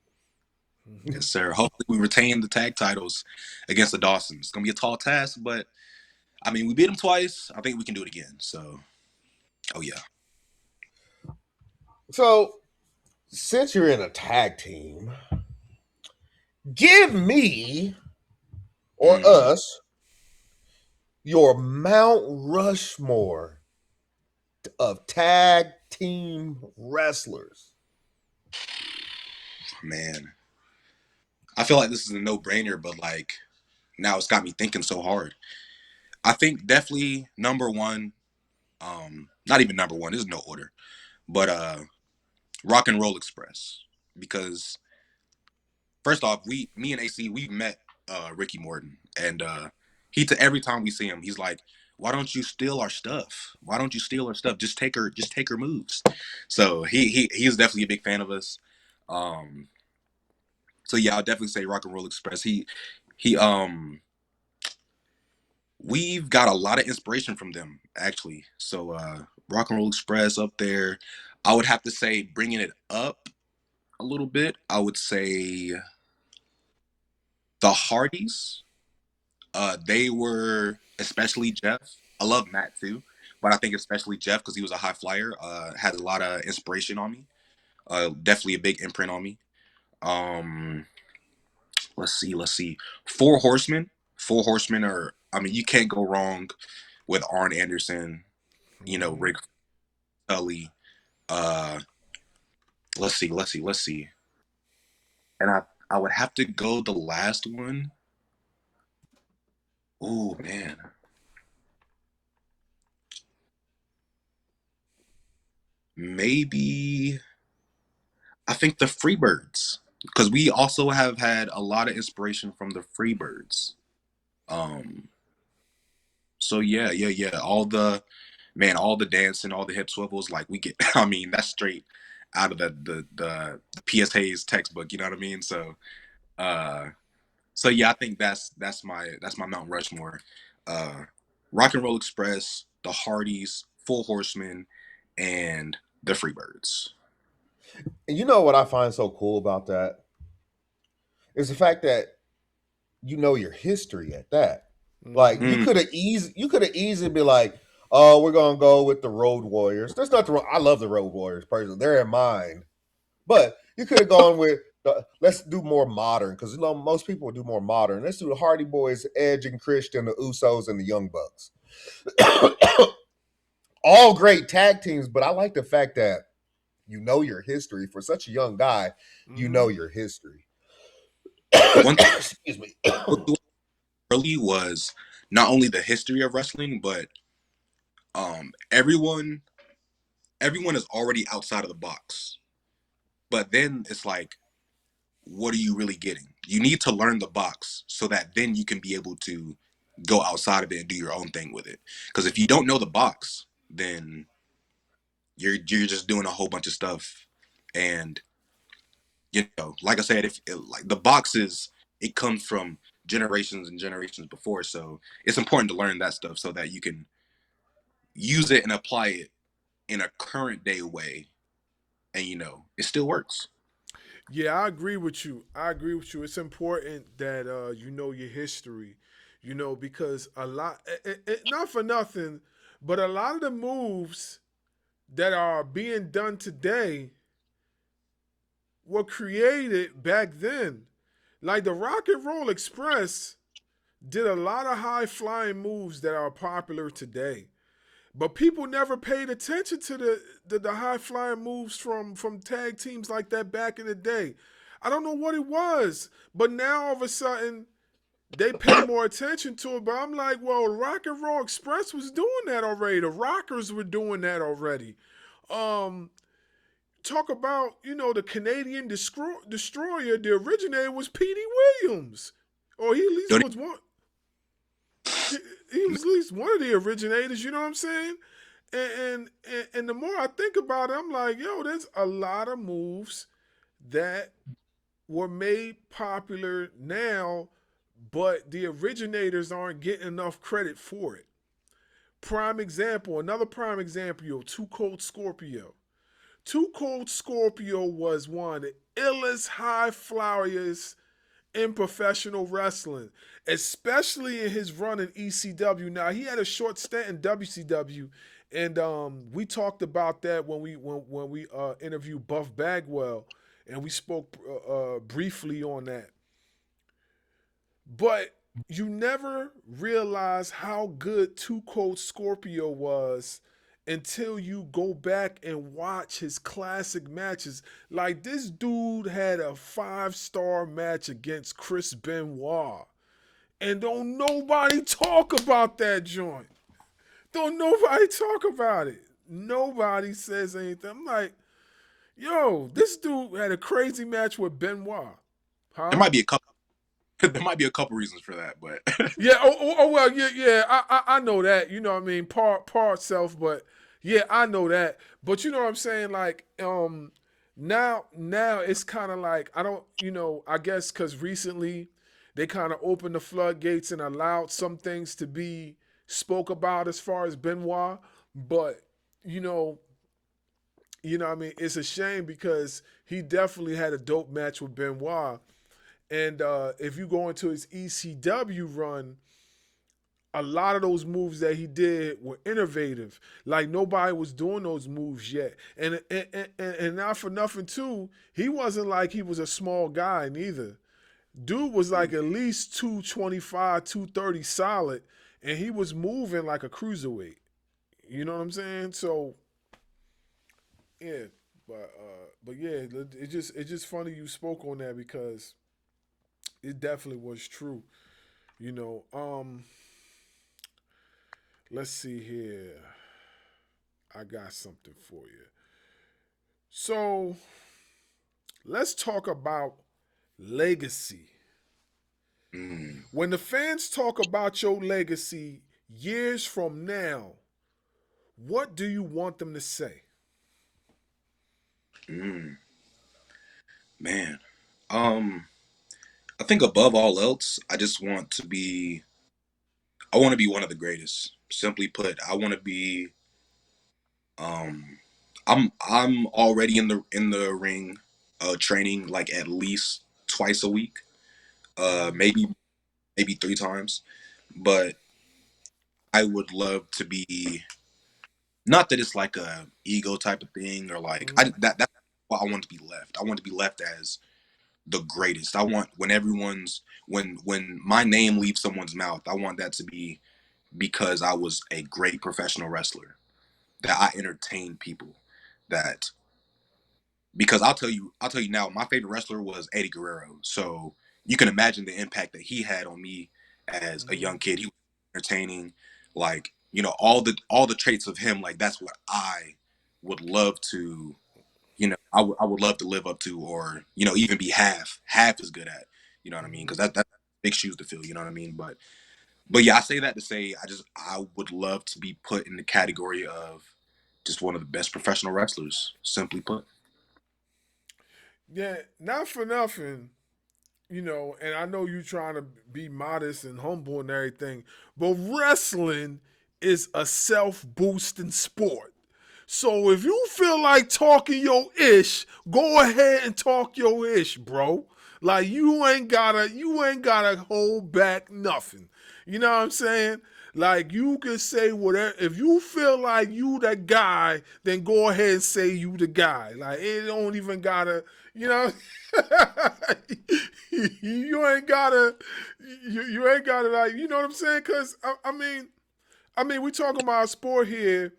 Yes, sir. Hopefully, we retain the tag titles against the Dawsons. It's gonna be a tall task, but I mean, we beat them twice. I think we can do it again. So, oh yeah. So since you're in a tag team, give me or Mm, us your Mount Rushmore of tag team wrestlers. man, I feel like this is a no-brainer, but like now it's got me thinking so hard. I think definitely number one. Not even number one. There's no order, but Rock and Roll Express, because first off, me and AC, we've met Ricky Morton, and every time we see him, he's like, "Why don't you steal our stuff? Why don't you steal our stuff? Just take her moves." So he's definitely a big fan of us. Um, so yeah, I'll definitely say Rock and Roll Express. He we've got a lot of inspiration from them actually. So Rock and Roll Express up there. I would have to say bringing it up a little bit. I would say the Hardys. They were, especially Jeff. I love Matt too, but I think especially Jeff because he was a high flyer. Had a lot of inspiration on me. Definitely a big imprint on me. Um, let's see. Four Horsemen. Four Horsemen are. I mean, you can't go wrong with Arn Anderson. You know, Rick Tully. Uh, let's see. And I would have to go the last one. Oh man, maybe I think the Freebirds, because we also have had a lot of inspiration from the Freebirds. Um, so yeah. All the dancing, all the hip swivels, like we get. I mean, that's straight out of the P.S. Hayes textbook. You know what I mean? Uh, so yeah, I think that's my Mount Rushmore. Uh, Rock and Roll Express, the Hardys, Full Horsemen, and the Freebirds. And you know what I find so cool about that is the fact that you know your history at that. Like Mm-hmm. Mm, you could have easily be like, oh, we're gonna go with the Road Warriors. There's nothing wrong. I love the Road Warriors personally. They're in mine. But you could have gone with let's do more modern because you know most people would do more modern. Let's do the Hardy Boys, Edge and Christian, the Usos, and the Young Bucks. All great tag teams, but I like the fact that you know your history. For such a young guy, you Mm-hmm. know your history. one thing Excuse me. early was not only the history of wrestling, but everyone is already outside of the box. But then it's like, what are you really getting? You need to learn the box so that then you can be able to go outside of it and do your own thing with it. Because if you don't know the box, then you're just doing a whole bunch of stuff. And like I said, if like the boxes, it comes from generations and generations before, so it's important to learn that stuff so that you can use it and apply it in a current day way, and it still works. Yeah, I agree with you. I agree with you. It's important that you know your history, because a lot, not for nothing, but a lot of the moves that are being done today were created back then. Like the Rock and Roll Express, did a lot of high flying moves that are popular today. But people never paid attention to the high flying moves from tag teams like that back in the day. I don't know what it was, but now all of a sudden they pay more attention to it. But I'm like, well, Rock and Roll Express was doing that already. The Rockers were doing that already. Talk about, the Canadian Destroyer. The originator was Petey Williams, or he at least Don't was one. He was at least one of the originators. You know what I'm saying? And the more I think about it, I'm like, yo, there's a lot of moves that were made popular now, but the originators aren't getting enough credit for it. Another prime example, Too Cold Scorpio. Too Cold Scorpio was one of the illest high flyers in professional wrestling, especially in his run in ECW. Now, he had a short stint in WCW, and we talked about that when we interviewed Buff Bagwell, and we spoke briefly on that. But you never realize how good Too Cold Scorpio was until you go back and watch his classic matches. Like, this dude had a 5-star match against Chris Benoit. And don't nobody talk about that joint. Don't nobody talk about it. Nobody says anything. I'm like, yo, this dude had a crazy match with Benoit. Huh? There might be a couple. There might be a couple reasons for that, but Yeah. Well. Yeah. I know that. You know what I mean. Part self, but yeah, I know that. But you know what I'm saying. Like, now it's kind of like I don't. I guess because recently they kind of opened the floodgates and allowed some things to be spoke about as far as Benoit. But what I mean, it's a shame because he definitely had a dope match with Benoit. And if you go into his ECW run, a lot of those moves that he did were innovative. Like, nobody was doing those moves yet. And not for nothing, too, he wasn't like he was a small guy neither. Dude was like at least 225, 230 solid, and he was moving like a cruiserweight. You know what I'm saying? So, yeah. But yeah, it's just funny you spoke on that because it definitely was true. Let's see here. I got something for you. So let's talk about legacy. When the fans talk about your legacy years from now, what do you want them to say? man, I think above all else, I want to be one of the greatest. Simply put, I want to be. Um, I'm already in the ring, training like at least twice a week, maybe 3 times, but I would love to be. Not that it's like a ego type of thing or like that's what I want to be left. I want to be left as the greatest. I want when my name leaves someone's mouth, I want that to be because I was a great professional wrestler, that I entertained people, that because I'll tell you now, my favorite wrestler was Eddie Guerrero. So you can imagine the impact that he had on me as a young kid. He was entertaining, like, all the traits of him, like that's what I would love to, I would love to live up to, or even be half as good at, you know what I mean? Because that's big shoes to fill, you know what I mean? But yeah, I say that to say I would love to be put in the category of just one of the best professional wrestlers, simply put. Yeah, not for nothing, and I know you trying to be modest and humble and everything, but wrestling is a self-boosting sport. So if you feel like talking your ish, go ahead and talk your ish, bro. Like, you ain't gotta hold back nothing. You know what I'm saying? Like, you can say whatever. If you feel like you that guy, then go ahead and say you the guy. Like, it don't even gotta, you know. You ain't gotta, you ain't gotta, like, you know what I'm saying? Because I mean, we talking about a sport here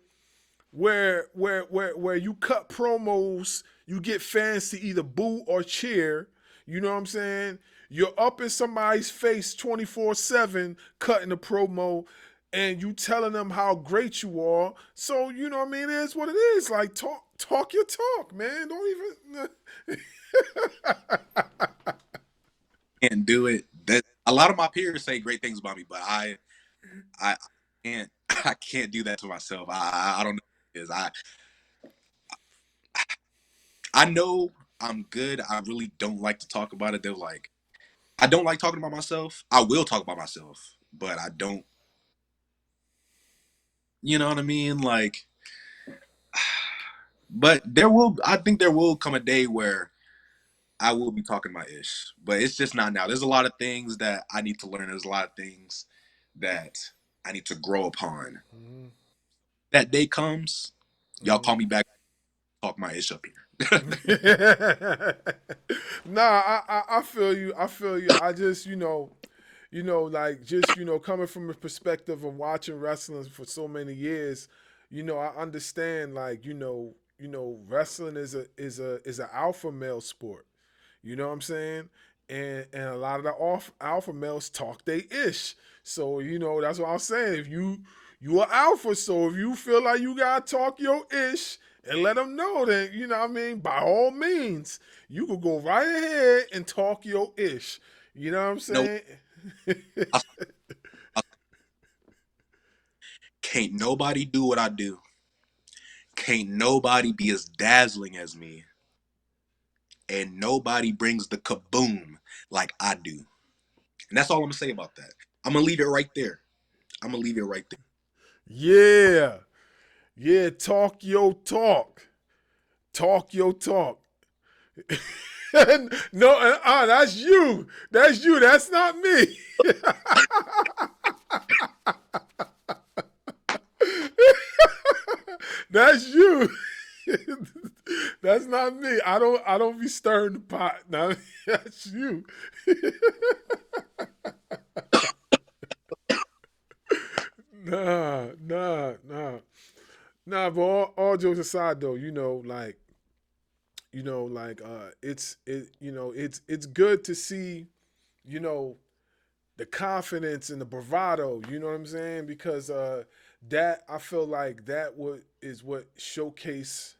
where you cut promos, you get fans to either boo or cheer. You know what I'm saying? You're up in somebody's face 24/7 cutting a promo, and you telling them how great you are. So you know what I mean? It is what it is. Like, talk your talk, man. Don't even. Can't do it. That a lot of my peers say great things about me, but I can't I can't do that to myself. I don't know what it is. I know I'm good. I really don't like to talk about it. They're like, I don't like talking about myself. I will talk about myself, but I don't. You know what I mean? Like, but I think there will come a day where I will be talking my ish, but it's just not now. There's a lot of things that I need to learn. There's a lot of things that I need to grow upon. That day comes, y'all call me back, talk my ish up here. Nah, I feel you. I feel you. I just, like, just, coming from a perspective of watching wrestling for so many years, I understand, like, wrestling is a alpha male sport. You know what I'm saying? And a lot of the alpha males talk they ish. So, that's what I'm saying. If you are alpha, so if you feel like you gotta talk your ish and let them know that, you know what I mean, by all means, you could go right ahead and talk your ish. You know what I'm No, saying? can't nobody do what I do. Can't nobody be as dazzling as me. And nobody brings the kaboom like I do. And that's all I'm gonna say about that. I'm gonna leave it right there. I'm gonna leave it right there. Yeah. Yeah, talk your talk. Talk your talk. No, that's you. That's you. That's not me. That's you. That's not me. I don't be stirring the pot. No, that's you. Nah. Nah, but all jokes aside though, it's good to see, you know, the confidence and the bravado, you know what I'm saying? Because that I feel like is what showcases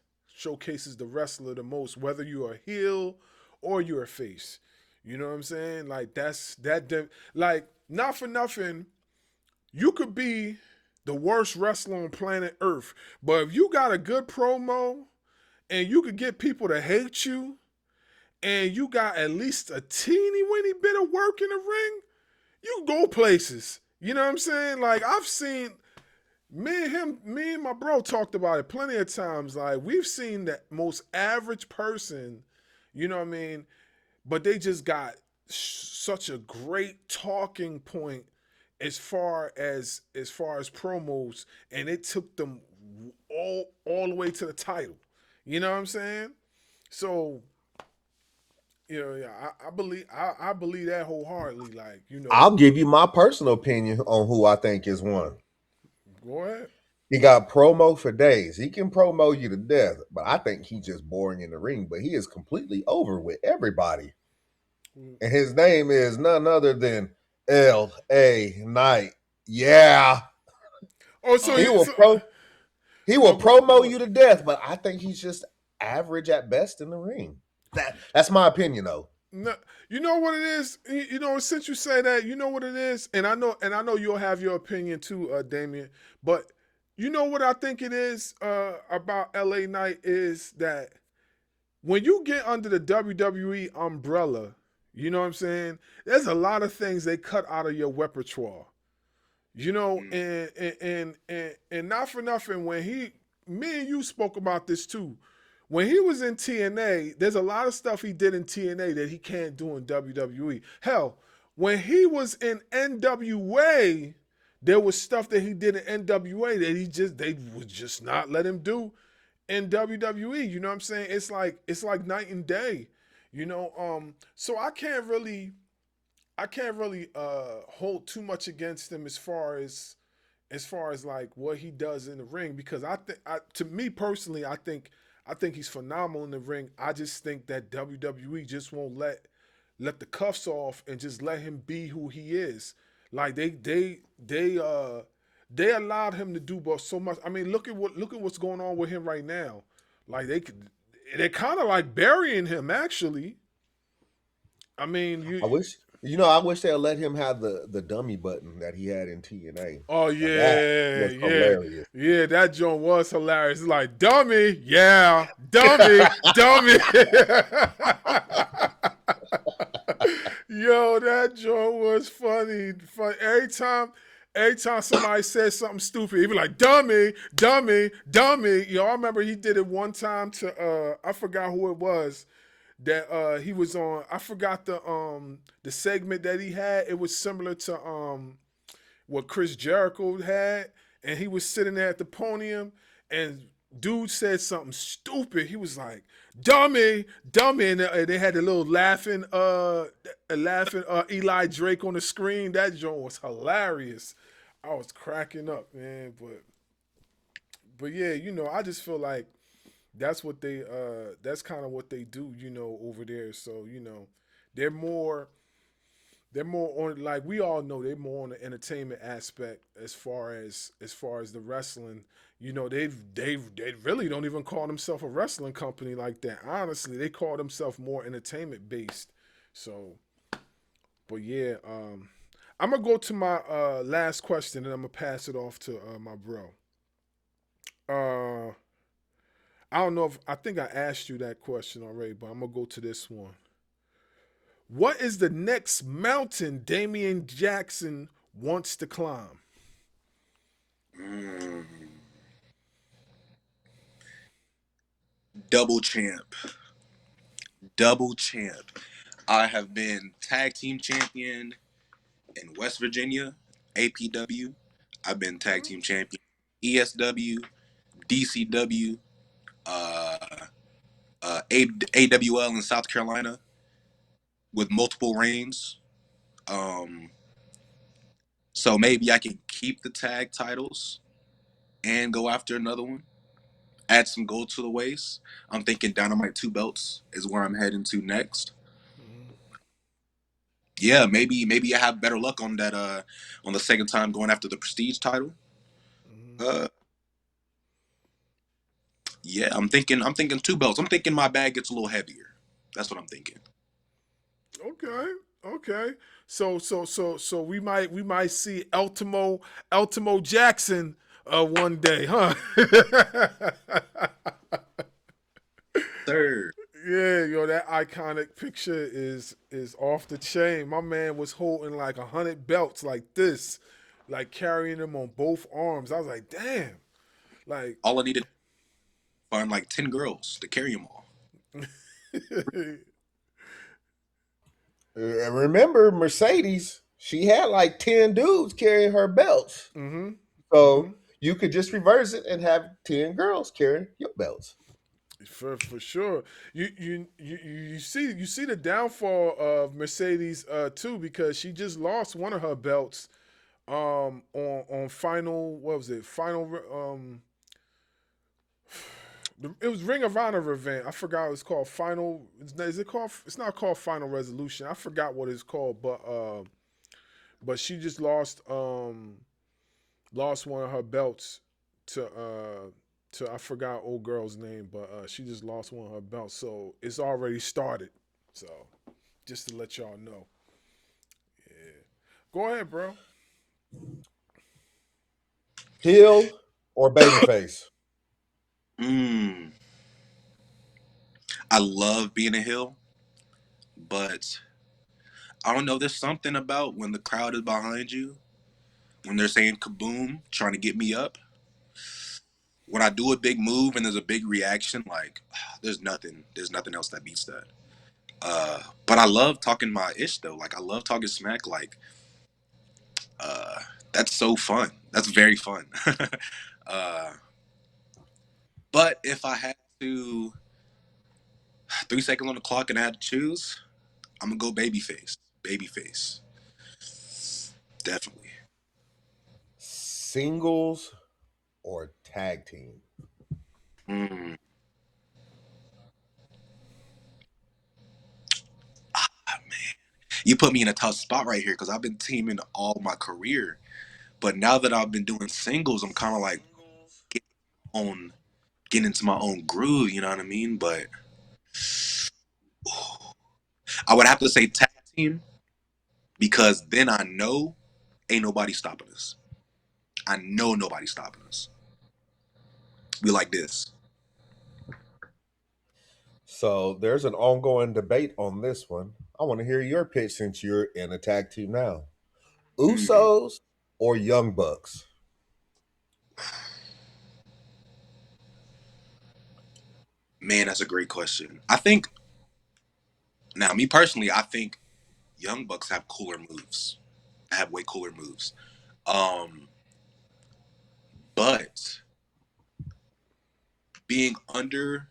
the wrestler the most, whether you're a heel or you're a face. You know what I'm saying? Like like, not for nothing, you could be the worst wrestler on planet Earth, but if you got a good promo and you could get people to hate you and you got at least a teeny weeny bit of work in the ring, you go places. You know what I'm saying? Like, I've seen me and my bro talked about it plenty of times. Like, we've seen the most average person, you know what I mean? But they just got such a great talking point as far as promos, and it took them all the way to the title. You know what I'm saying? So, yeah, I believe that wholeheartedly. Like, I'll give you my personal opinion on who I think is one. go ahead. He got promo for days. He can promo you to death, but I think he's just boring in the ring. But he is completely over with everybody. And his name is none other than L.A. Knight. Yeah. Oh, so, He you, will so he will no, promo you to death, but I think he's just average at best in the ring. That's my opinion though. no, you know what it is. Since you say that, you know what it is, and I know you'll have your opinion too, Damien. But you know what I think it is about L.A. Knight is that when you get under the WWE umbrella, you know what I'm saying? There's a lot of things they cut out of your repertoire. And not for nothing, me and you spoke about this too. When he was in TNA, there's a lot of stuff he did in TNA that he can't do in WWE. Hell, when he was in NWA, there was stuff that he did in NWA that they would just not let him do in WWE. You know what I'm saying? It's like night and day. So I can't really hold too much against him as far as like what he does in the ring, because to me personally, I think he's phenomenal in the ring. I just think that WWE just won't let the cuffs off and just let him be who he is. Like they allowed him to do but so much. I mean, look at what's going on with him right now. Like they're kind of like burying him actually. I mean, I wish they'd let him have the dummy button that he had in TNA. oh Now that yeah, was yeah, hilarious. yeah. That joint was hilarious. It's like dummy, yeah, dummy, dummy. Yo, that joint was funny. Every time somebody said something stupid, he'd be like, dummy, dummy, dummy. Yo, I remember he did it one time to I forgot who it was that he was on. I forgot the segment that he had. It was similar to what Chris Jericho had, and he was sitting there at the podium, and dude said something stupid. He was like, "Dummy, dummy," and they had a little laughing Eli Drake on the screen. That joint was hilarious. I was cracking up, man. But yeah, I just feel like that's kind of what they do, over there. So they're more they're more on, like we all know, they're more on the entertainment aspect as far as the wrestling. They really don't even call themselves a wrestling company like that. Honestly, they call themselves more entertainment based. So, but yeah, I'm gonna go to my last question and I'm gonna pass it off to my bro. Uh, I don't know if I think I asked you that question already, but I'm gonna go to this one. What is the next mountain Damien Jackson wants to climb? Mm. Double champ. Double champ. I have been tag team champion in West Virginia, APW. I've been tag team champion ESW, DCW, uh, AWL in South Carolina with multiple reigns. Um, so maybe I can keep the tag titles and go after another one. Add some gold to the waist. I'm thinking Dynamite 2 belts is where I'm heading to next. Yeah, maybe I have better luck on that on the second time going after the prestige title. Uh yeah, I'm thinking 2 belts. I'm thinking my bag gets a little heavier. That's what I'm thinking. Okay, okay. So we might see Ultimo Jackson one day, huh? Third. Yeah, that iconic picture is off the chain. My man was holding like 100 belts like this, like carrying them on both arms. I was like, damn, like, All I needed to find like 10 girls to carry them all. Remember Mercedes? She had like 10 dudes carrying her belts. mm-hmm, mm-hmm. So you could just reverse it and have 10 girls carrying your belts. For sure. You see the downfall of Mercedes too, because she just lost one of her belts on final, what was it, final it was Ring of Honor event. I forgot what it's called. Final, is it called? It's not called Final Resolution. I forgot what it's called, but she just lost one of her belts to I forgot old girl's name, but she just lost one of her belts. So it's already started. So just to let y'all know. Yeah. Go ahead, bro. Heel or babyface? Mm. I love being a heel, but I don't know. There's something about when the crowd is behind you, when they're saying kaboom, trying to get me up. When I do a big move and there's a big reaction, like there's nothing else that beats that. But I love talking my ish though. Like I love talking smack. Like That's so fun. That's very fun. But if I had to 3 seconds on the clock and I had to choose, I'm gonna go babyface. Babyface. Definitely. Singles or tag team? Mm. Man. You put me in a tough spot right here because I've been teaming all my career. But now that I've been doing singles, I'm kind of like on getting into my own groove, you know what I mean? But I would have to say tag team because then I know ain't nobody stopping us. I know nobody's stopping us. We like this. So there's an ongoing debate on this one. I want to hear your pitch since you're in a tag team now. Mm. Usos or Young Bucks? Man, that's a great question. I think now, me personally, I think Young Bucks have cooler moves. Have way cooler moves. Um, but being under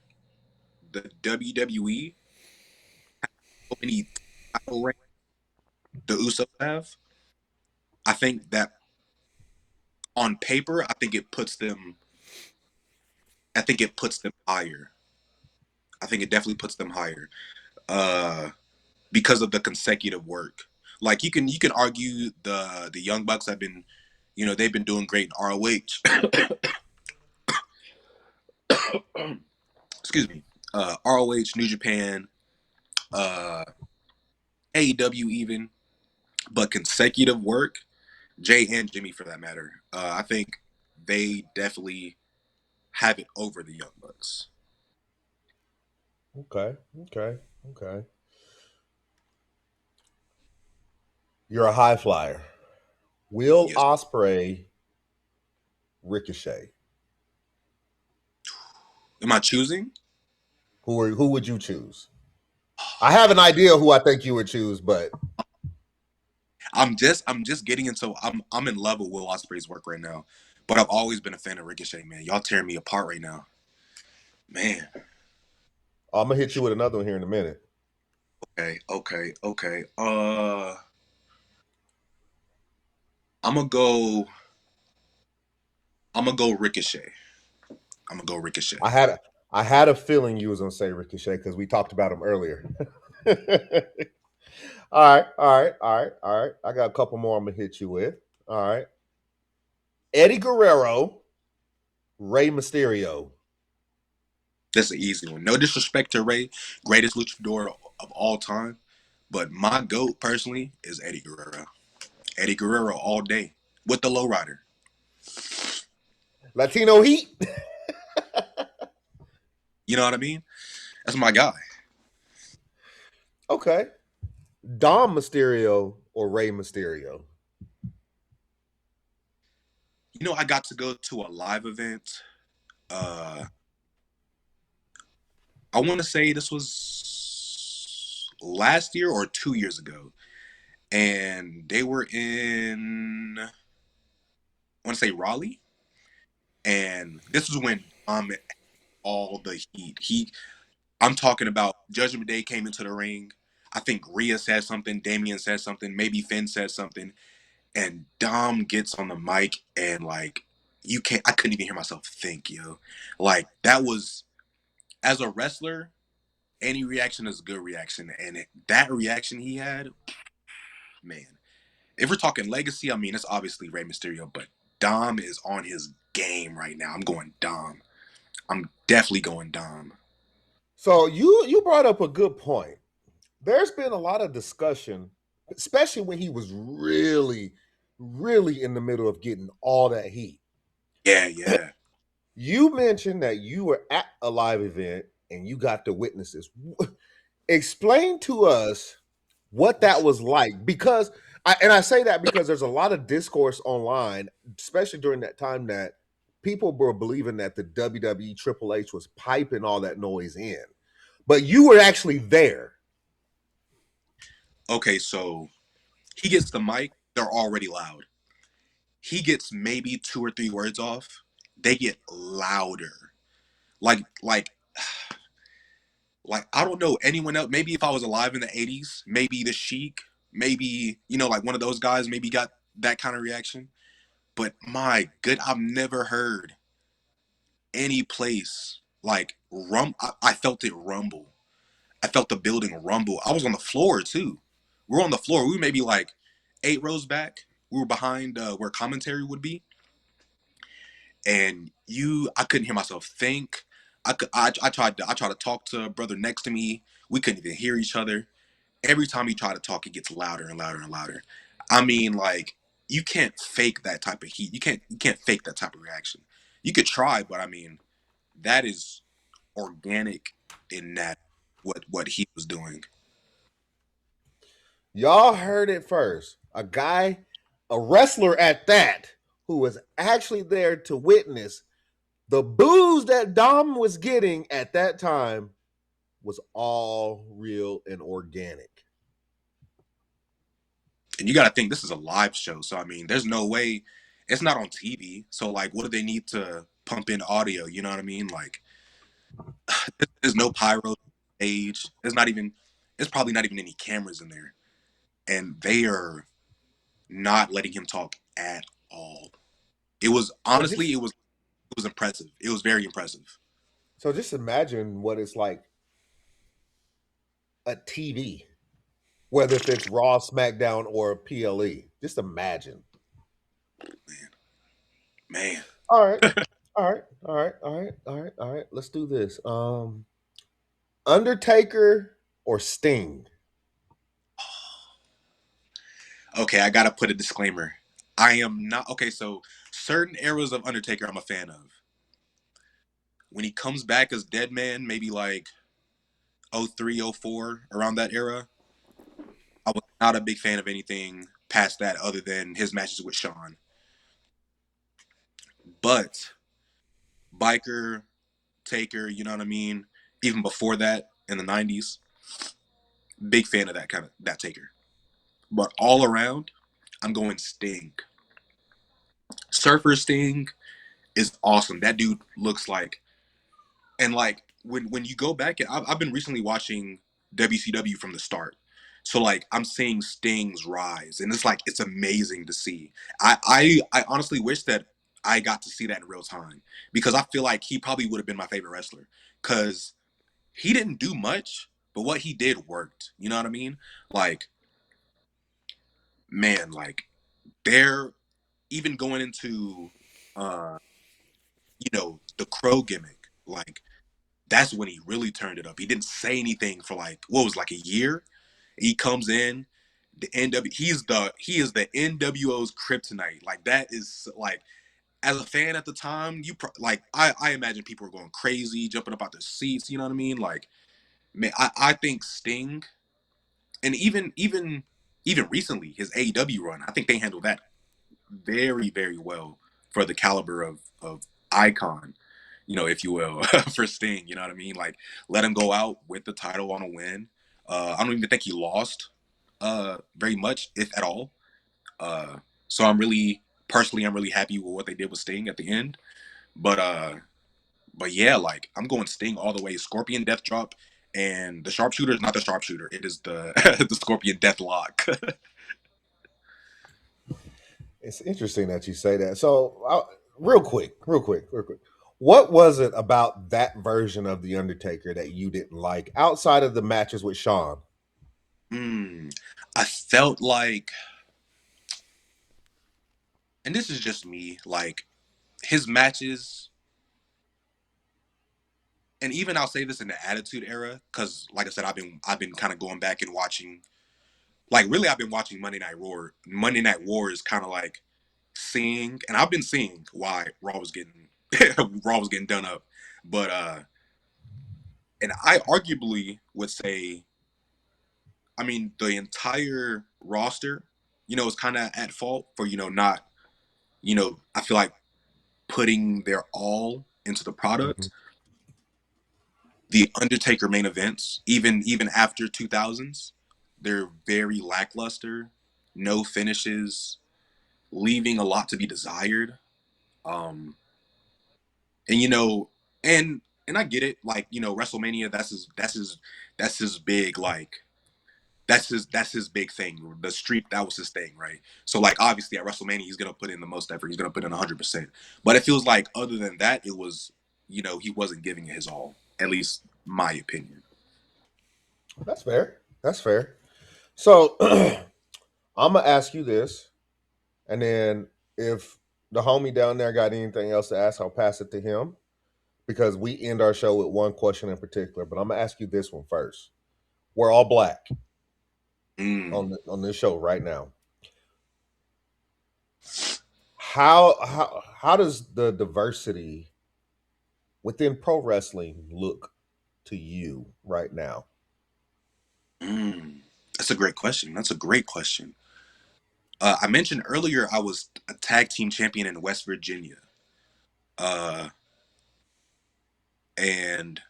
the WWE, so many title reigns the Usos have, I think that on paper, I think it puts them higher. I think it definitely puts them higher. Uh, because of the consecutive work. Like you can argue the Young Bucks have been, they've been doing great in ROH. Excuse me. ROH, New Japan, uh, AEW even, but consecutive work, Jay and Jimmy for that matter. I think they definitely have it over the Young Bucks. Okay, okay, okay. You're a high flyer. Will Yes. Osprey Ricochet? Am I choosing? Who would you choose? I have an idea who I think you would choose, but I'm just getting into I'm in love with Will Ospreay's work right now. But I've always been a fan of Ricochet, man. Y'all tearing me apart right now. Man. I'm gonna hit you with another one here in a minute. Okay. I'm gonna go. I'm gonna go Ricochet. I'm gonna go Ricochet. I had a feeling you was gonna say Ricochet because we talked about him earlier. All right. I got a couple more I'm gonna hit you with. All right. Eddie Guerrero, Rey Mysterio. That's an easy one. No disrespect to Ray, greatest luchador of all time, but my goat personally is Eddie Guerrero. Eddie Guerrero all day with the lowrider. Latino Heat. You know what I mean? That's my guy. Okay. Dom Mysterio or Rey Mysterio. I got to go to a live event. Uh, I want to say this was last year or 2 years ago, and they were in I want to say Raleigh, and this was when all the heat. I'm talking about Judgment Day came into the ring. I think Rhea said something, Damien said something, maybe Finn said something, and Dom gets on the mic and like I couldn't even hear myself think, yo. Like that was as a wrestler, any reaction is a good reaction, and that reaction he had, man. If we're talking legacy, I mean it's obviously Rey Mysterio, but Dom is on his game right now. I'm going Dom. I'm definitely going Dom. So you brought up a good point. There's been a lot of discussion, especially when he was really in the middle of getting all that heat. Yeah. You mentioned that you were at a live event and you got to witness this. Explain to us what that was like because I say that because there's a lot of discourse online, especially during that time that people were believing that the WWE Triple H was piping all that noise in. But you were actually there. Okay, so he gets the mic, they're already loud. he gets maybe 2 or 3 words off, they get louder. Like like I don't know anyone else. Maybe if I was alive in the 80s, maybe the Sheik, maybe, like one of those guys maybe got that kind of reaction. But my good, I've never heard any place like I felt it rumble. I felt the building rumble. I was on the floor too. We were on the floor. We were maybe like 8 rows back. We were behind where commentary would be, and I couldn't hear myself think. I tried to talk to a brother next to me. We couldn't even hear each other. Every time you try to talk, it gets louder and louder and louder. I mean, like, you can't fake that type of heat. You can't fake that type of reaction. You could try, but I mean, that is organic in that what he was doing. Y'all heard it first. A wrestler at that, who was actually there to witness the booze that Dom was getting at that time was all real and organic. And you got to think this is a live show, so I mean, there's no way it's not on TV. So like, what do they need to pump in audio? You know what I mean? Like, there's no pyro stage. There's not even. There's probably not even any cameras in there, and they are not letting him talk at all. It was honestly, it was impressive. It was very impressive. So just imagine what it's like at TV, whether if it's Raw, SmackDown, or PLE. Just imagine. Man. All right. All right. All right. All right. All right. All right. Let's do this. Undertaker or Sting? Okay, I gotta put a disclaimer. I am not okay. So certain eras of Undertaker, I'm a fan of. When he comes back as Dead Man, maybe like 03, 04, around that era, I was not a big fan of anything past that other than his matches with Shawn. But Biker, Taker, you know what I mean? Even before that, in the 90s, big fan of that Taker. But all around, I'm going Sting. Surfer Sting is awesome. That dude looks like, and like when you go back, I've been recently watching WCW from the start. So like I'm seeing Sting's rise, and it's amazing to see. I honestly wish that I got to see that in real time, because I feel like he probably would have been my favorite wrestler, because he didn't do much, but what he did worked. You know what I mean? Like, man, like, they're even going into uh the Crow gimmick. Like, that's when he really turned it up. He didn't say anything for like what was like a year. He comes in, the NW. He is the NWO's kryptonite. Like, that is like, as a fan at the time, like I imagine people were going crazy, jumping up out their seats. You know what I mean? Like, man, I think Sting, and even recently his AEW run, I think they handled that very, very well for the caliber of icon, if you will, for Sting. You know what I mean? Like, let him go out with the title on a win. I don't even think he lost very much, if at all. So I'm really happy with what they did with Sting at the end. But yeah, like, I'm going Sting all the way. Scorpion Death Drop, and the sharpshooter is not the sharpshooter. It is the the Scorpion Death Lock. It's interesting that you say that. So, real quick. What was it about that version of the Undertaker that you didn't like outside of the matches with Shawn? I felt like, and this is just me, like, his matches, and even I'll say this in the Attitude Era, because like I said, I've been kind of going back and watching, like, really I've been watching Monday Night War. Monday Night War is kind of like seeing, and I've been seeing why Raw was getting Raw was getting done up, but and I arguably would say, I mean, the entire roster, is kind of at fault for, not, I feel like, putting their all into the Mm-hmm. product. The Undertaker main events, even after 2000s, they're very lackluster, no finishes. leaving a lot to be desired. And you know, and I get it. Like, you know, WrestleMania, that's his big, like, that's his big thing. The streak, that was his thing, right? So like, obviously at WrestleMania, he's gonna put in the most effort. He's gonna put in 100%. But it feels like other than that, it was, you know, he wasn't giving it his all. At least my opinion. That's fair. That's fair. So I'm gonna ask you this, and then if the homie down there got anything else to ask, I'll pass it to him because we end our show with one question in particular. But I'm gonna ask you this one first. We're all black Mm. on this show right now. How does the diversity within pro wrestling look to you right now? Mm. That's a great question. That's a great question. I mentioned earlier I was a tag team champion in West Virginia. Uh, and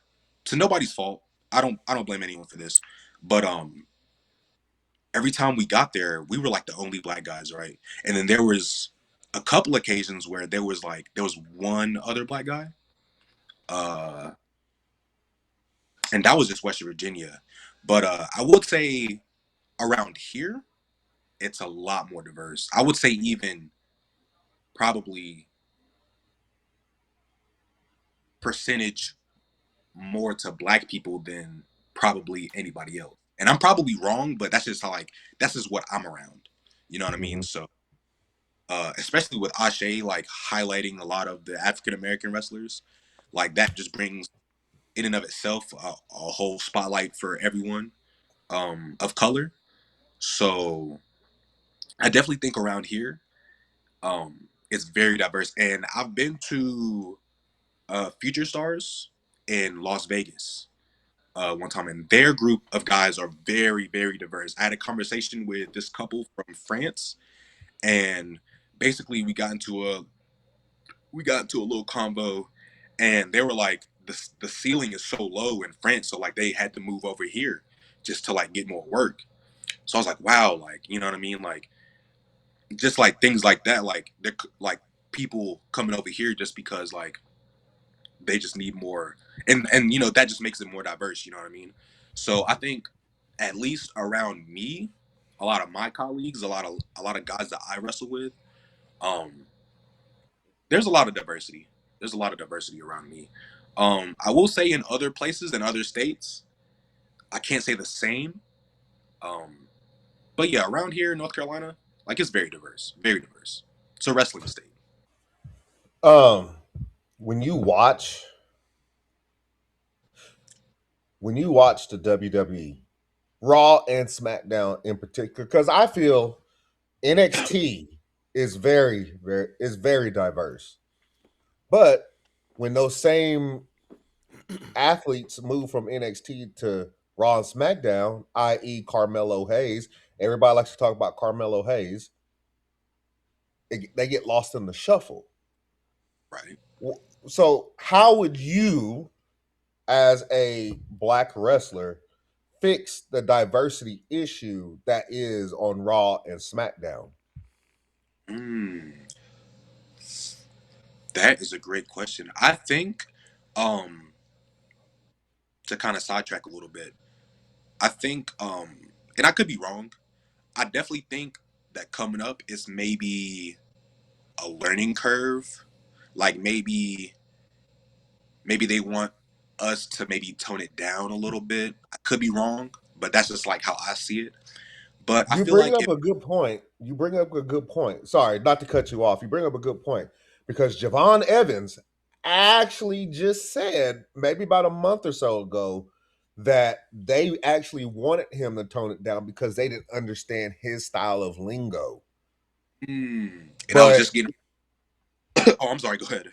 to nobody's fault. I don't blame anyone for this. But every time we got there, we were like the only black guys, right? And then there was a couple occasions where there was one other black guy. Uh and that was just West Virginia. But I would say around here, it's a lot more diverse. I would say even probably percentage more to black people than probably anybody else. And I'm probably wrong, but that's just how, like, that's just what I'm around. You know what I mean? Mhm. So especially with Ashe, like, highlighting a lot of the African American wrestlers, like, that just brings in and of itself a whole spotlight for everyone of color. So I definitely think around here, it's very diverse. And I've been to Future Stars in Las Vegas one time, and their group of guys are very, very diverse. I had a conversation with this couple from France, and basically we got into a little combo, and they were like, the ceiling is so low in France, so like they had to move over here just to like get more work. So I was like, wow, like, you know what I mean, like, just like things like that, like they're like people coming over here just because like they just need more, and you know, that just makes it more diverse, you know what I mean? So I think at least around me, a lot of my colleagues, a lot of guys that I wrestle with, um there's a lot of diversity. There's a lot of diversity around me. I will say in other places in other states, I can't say the same. Um, but yeah, around here in North Carolina, like, it's very diverse, very diverse. It's a wrestling state. Um, when you watch the WWE, Raw and SmackDown in particular, because I feel NXT is very diverse. But when those same athletes move from NXT to Raw and SmackDown, i.e., Carmelo Hayes, everybody likes to talk about Carmelo Hayes. They get lost in the shuffle. Right. So, how would you, as a black wrestler, fix the diversity issue that is on Raw and SmackDown? Mm, that is a great question. I think, um, to kind of sidetrack a little bit, I think, and I could be wrong. I definitely think that coming up is maybe a learning curve. Like, maybe they want us to maybe tone it down a little bit. I could be wrong, but that's just like how I see it. But I You feel bring like up if a good point. You bring up a good point. Sorry, not to cut you off. You bring up a good point because Javon Evans actually just said maybe about a month or so ago that they actually wanted him to tone it down because they didn't understand his style of lingo. and I was But just getting oh, I'm sorry, go ahead.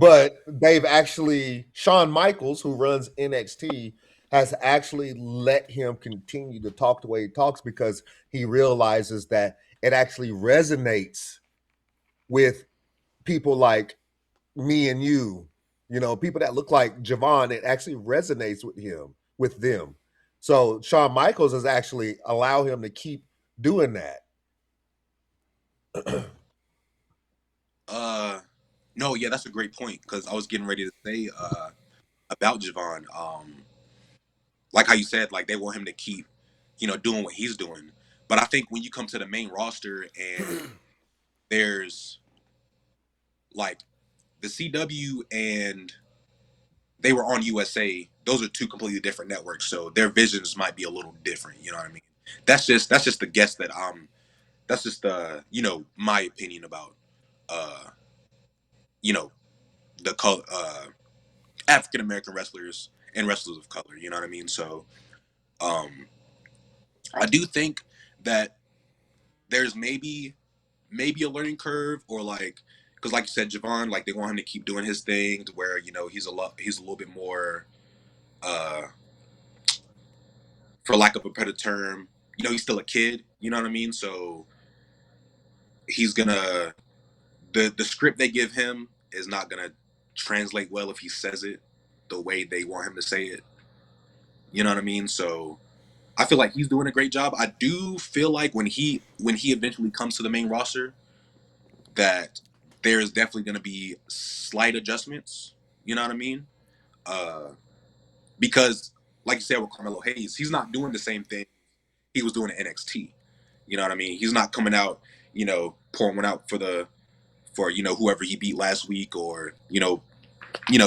Go ahead. they've actually Shawn Michaels, who runs NXT, has actually let him continue to talk the way he talks because he realizes that it actually resonates with people like me and you, people that look like Javon. It actually resonates with them. So Shawn Michaels has actually allowed him to keep doing that. No, yeah, that's a great point because I was getting ready to say about Javon. Like how you said, like they want him to keep, doing what he's doing. But I think when you come to the main roster and there's like the CW and they were on USA, those are two completely different networks, so their visions might be a little different. You know what I mean? That's just the guess that that's just my opinion about uh you know the color African American wrestlers and wrestlers of color. You know what I mean? So um I do think that there's maybe a learning curve or like because like you said, Javon, like they want him to keep doing his thing to where he's a little bit more uh for lack of a better term, he's still a kid. You know what I mean? So he's gonna the script they give him is not gonna translate well if he says it the way they want him to say it. You know what I mean? So I feel like he's doing a great job. I do feel like when he eventually comes to the main roster, that there's definitely going to be slight adjustments. You know what I mean? Uh, because like you said with Carmelo Hayes, he's not doing the same thing he was doing at NXT. You know what I mean? He's not coming out, pouring one out for whoever he beat last week or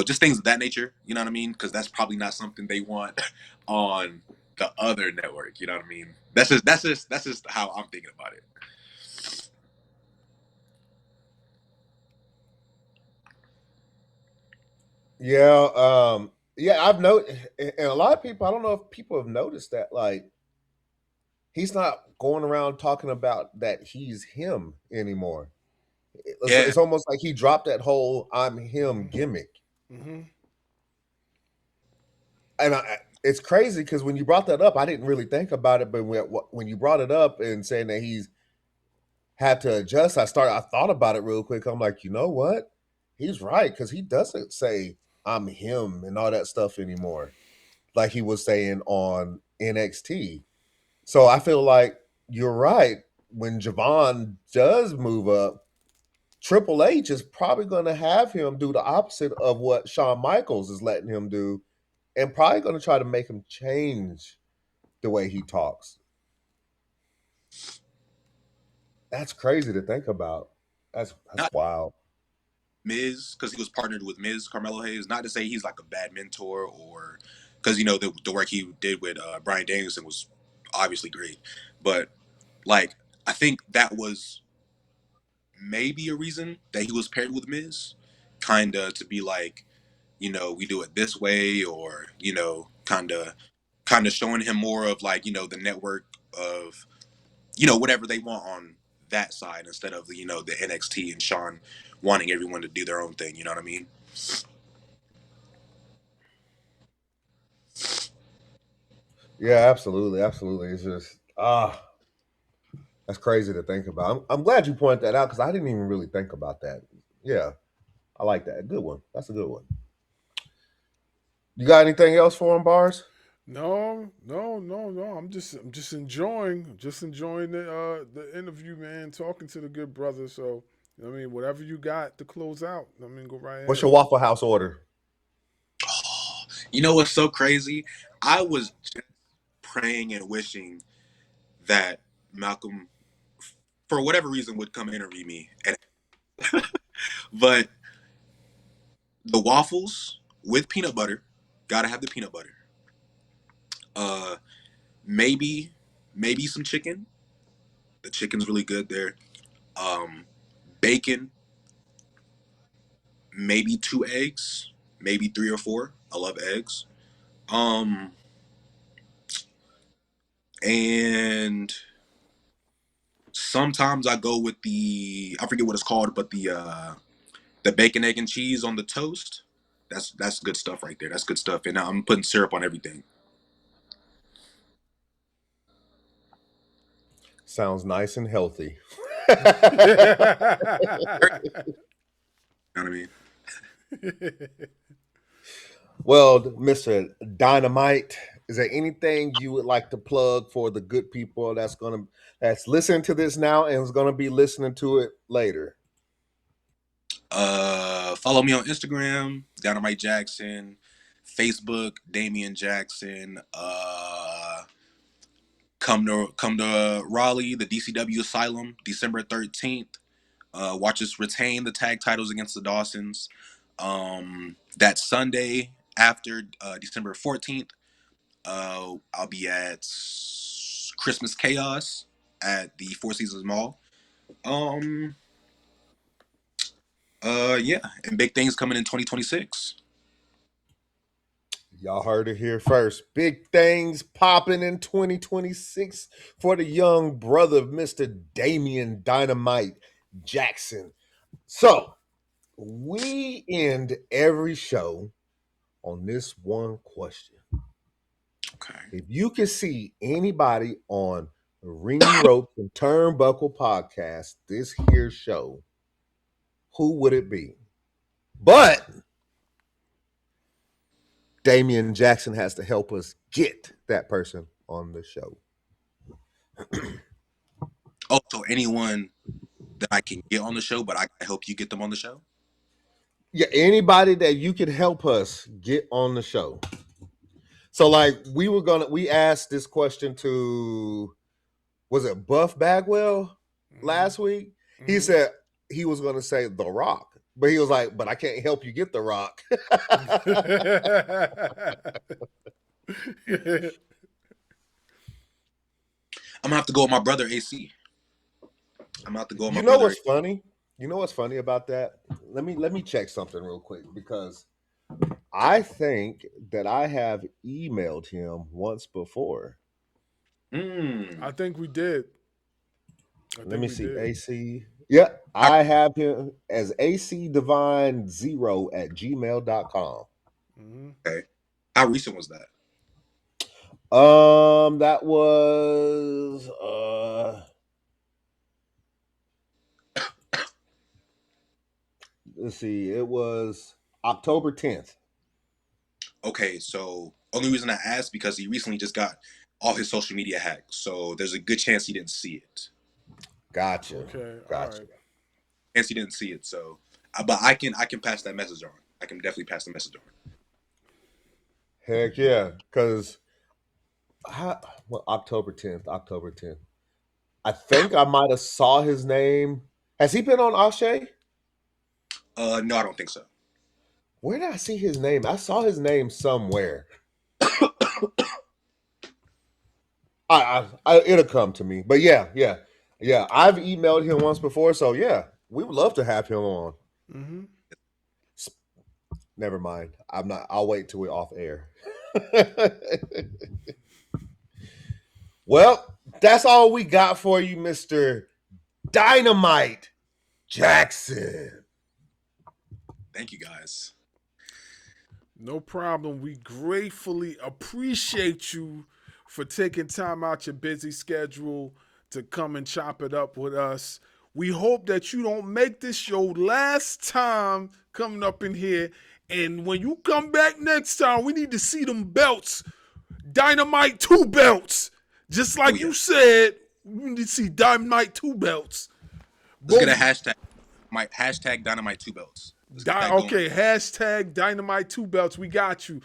just things of that nature. You know what I mean? Because that's probably not something they want on the other network. You know what I mean? That's just how I'm thinking about it. Yeah, I've noticed, and a lot of people. I don't know if people have noticed that, like, he's not going around talking about that he's him anymore. Yeah, It's almost like he dropped that whole "I'm him" gimmick, Mm-hmm. and it's crazy because when you brought that up, I didn't really think about it, but when you brought it up and saying that he's had to adjust, I thought about it real quick. I'm like, you know what? He's right because he doesn't say "I'm him" and all that stuff anymore, like he was saying on NXT. So I feel like you're right. When Javon does move up, Triple H is probably going to have him do the opposite of what Shawn Michaels is letting him do, and probably going to try to make him change the way he talks. That's crazy to think about. That's not wild. Miz because he was partnered with Miz Carmelo Hayes. Not to say he's like a bad mentor or because the work he did with Brian Danielson was obviously great, but like I think that was maybe a reason that he was paired with Miz, kind of to be like, we do it this way, or kind of showing him more of like the network of whatever they want on that side instead of the NXT and Sean wanting everyone to do their own thing. You know what I mean? Yeah, absolutely, absolutely. It's just that's crazy to think about. I'm glad you pointed that out because I didn't even really think about that. Yeah, I like that. Good one. That's a good one. You got anything else for him, Bars? No, no, no, no. I'm just enjoying the interview, man. Talking to the good brother. So I mean, whatever you got to close out, I mean, go right What's ahead. your Waffle House order? You know what's so crazy? I was just praying and wishing that Malcolm, for whatever reason, would come interview me. But the waffles with peanut butter, gotta have the peanut butter. Uh, maybe, maybe some chicken. The chicken's really good there. Um, Bacon, maybe 2 eggs, maybe 3 or 4. I love eggs. Um, and sometimes I go with I forget what it's called, but the bacon, egg, and cheese on the toast. That's good stuff right there. That's good stuff. And I'm putting syrup on everything. Sounds nice and healthy. You know what I mean? Well, Mr. Dynamite, is there anything you would like to plug for the good people that's listening to this now and is gonna be listening to it later? Follow me on Instagram, Dynamite Jackson, Facebook, Damien Jackson. Come to Raleigh, the DCW Asylum, December 13th. Watch us retain the tag titles against the Dawsons. That Sunday after December 14th, I'll be at Christmas Chaos at the Four Seasons Mall. Yeah, and big things coming in 2026. Y'all heard it here first. Big things popping in 2026 for the young brother, Mr. Damien Dynamite Jackson. So, we end every show on this one question. Okay. If you can see anybody on Ring Ropes and Turnbuckle podcast, this here show, who would it be? But Damien Jackson has to help us get that person on the show. Also, anyone that I can get on the show, but I can help you get them on the show. Yeah, anybody that you can help us get on the show. So, like, we asked this question to, was it Buff Bagwell last week? Mm-hmm. He said he was gonna say The Rock, but he was like, but I can't help you get The Rock. I'm gonna have to go with my brother AC. I'm gonna have to go with my You know brother. what's funny? You know what's funny about that? Let me check something real quick, because I think that I have emailed him once before. I think we did. Let me see. AC. Yeah, I have him as AC Divine 0 at gmail.com. Mm-hmm. Okay. How recent was that? That was let's see, it was October 10th. Okay, so only reason I asked because he recently just got all his social media hacked, so there's a good chance he didn't see it. Gotcha. Okay, gotcha. all right. Chance he didn't see it, so but I can pass that message on. I can definitely pass the message on. Heck yeah, because October 10th. I think I might have saw his name. Has he been on Ashe? No, I don't think so. Where did I see his name? I saw his name somewhere. It'll come to me. But yeah. I've emailed him once before, so yeah, we would love to have him on. Mm-hmm. Never mind. I'm not. I'll wait till we're off air. Well, that's all we got for you, Mr. Dynamite Jackson. Thank you, guys. No problem. We gratefully appreciate you for taking time out your busy schedule to come and chop it up with us. We hope that you don't make this your last time coming up in here. And when you come back next time, we need to see them belts. Dynamite 2 belts. Just like you said, we need to see Dynamite 2 belts. Let's get a hashtag. Hashtag Dynamite 2 belts. Okay, hashtag Dynamite 2 belts. We got you.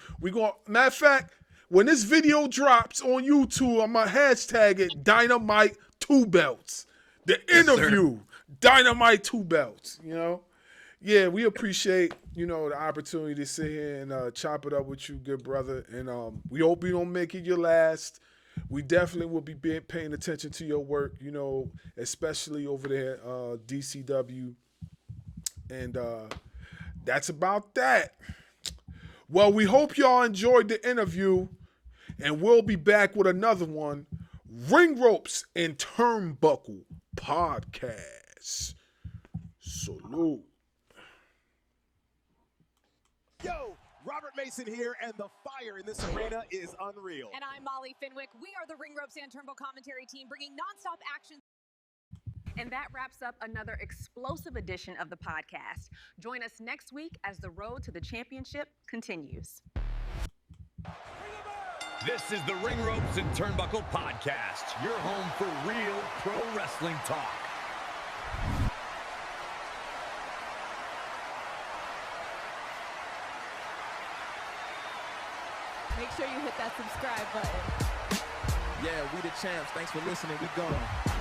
Matter of fact, when this video drops on YouTube, I'm gonna hashtag it Dynamite 2 belts. The interview, Dynamite 2 belts. You know, yeah, we appreciate the opportunity to sit here and chop it up with you, good brother. And we hope we don't make it your last. We definitely will be paying attention to your work, especially over there, DCW. And that's about that. Well, we hope y'all enjoyed the interview, and we'll be back with another one. Ring Ropes and Turnbuckle Podcast. Salute. Yo, Robert Mason here, and the fire in this arena is unreal. And I'm Molly Finwick. We are the Ring Ropes and Turnbuckle commentary team, bringing nonstop action. And that wraps up another explosive edition of the podcast. Join us next week as the road to the championship continues. This is the Ring Ropes and Turnbuckle Podcast, your home for real pro wrestling talk. Make sure you hit that subscribe button. Yeah, we the champs. Thanks for listening. We gone.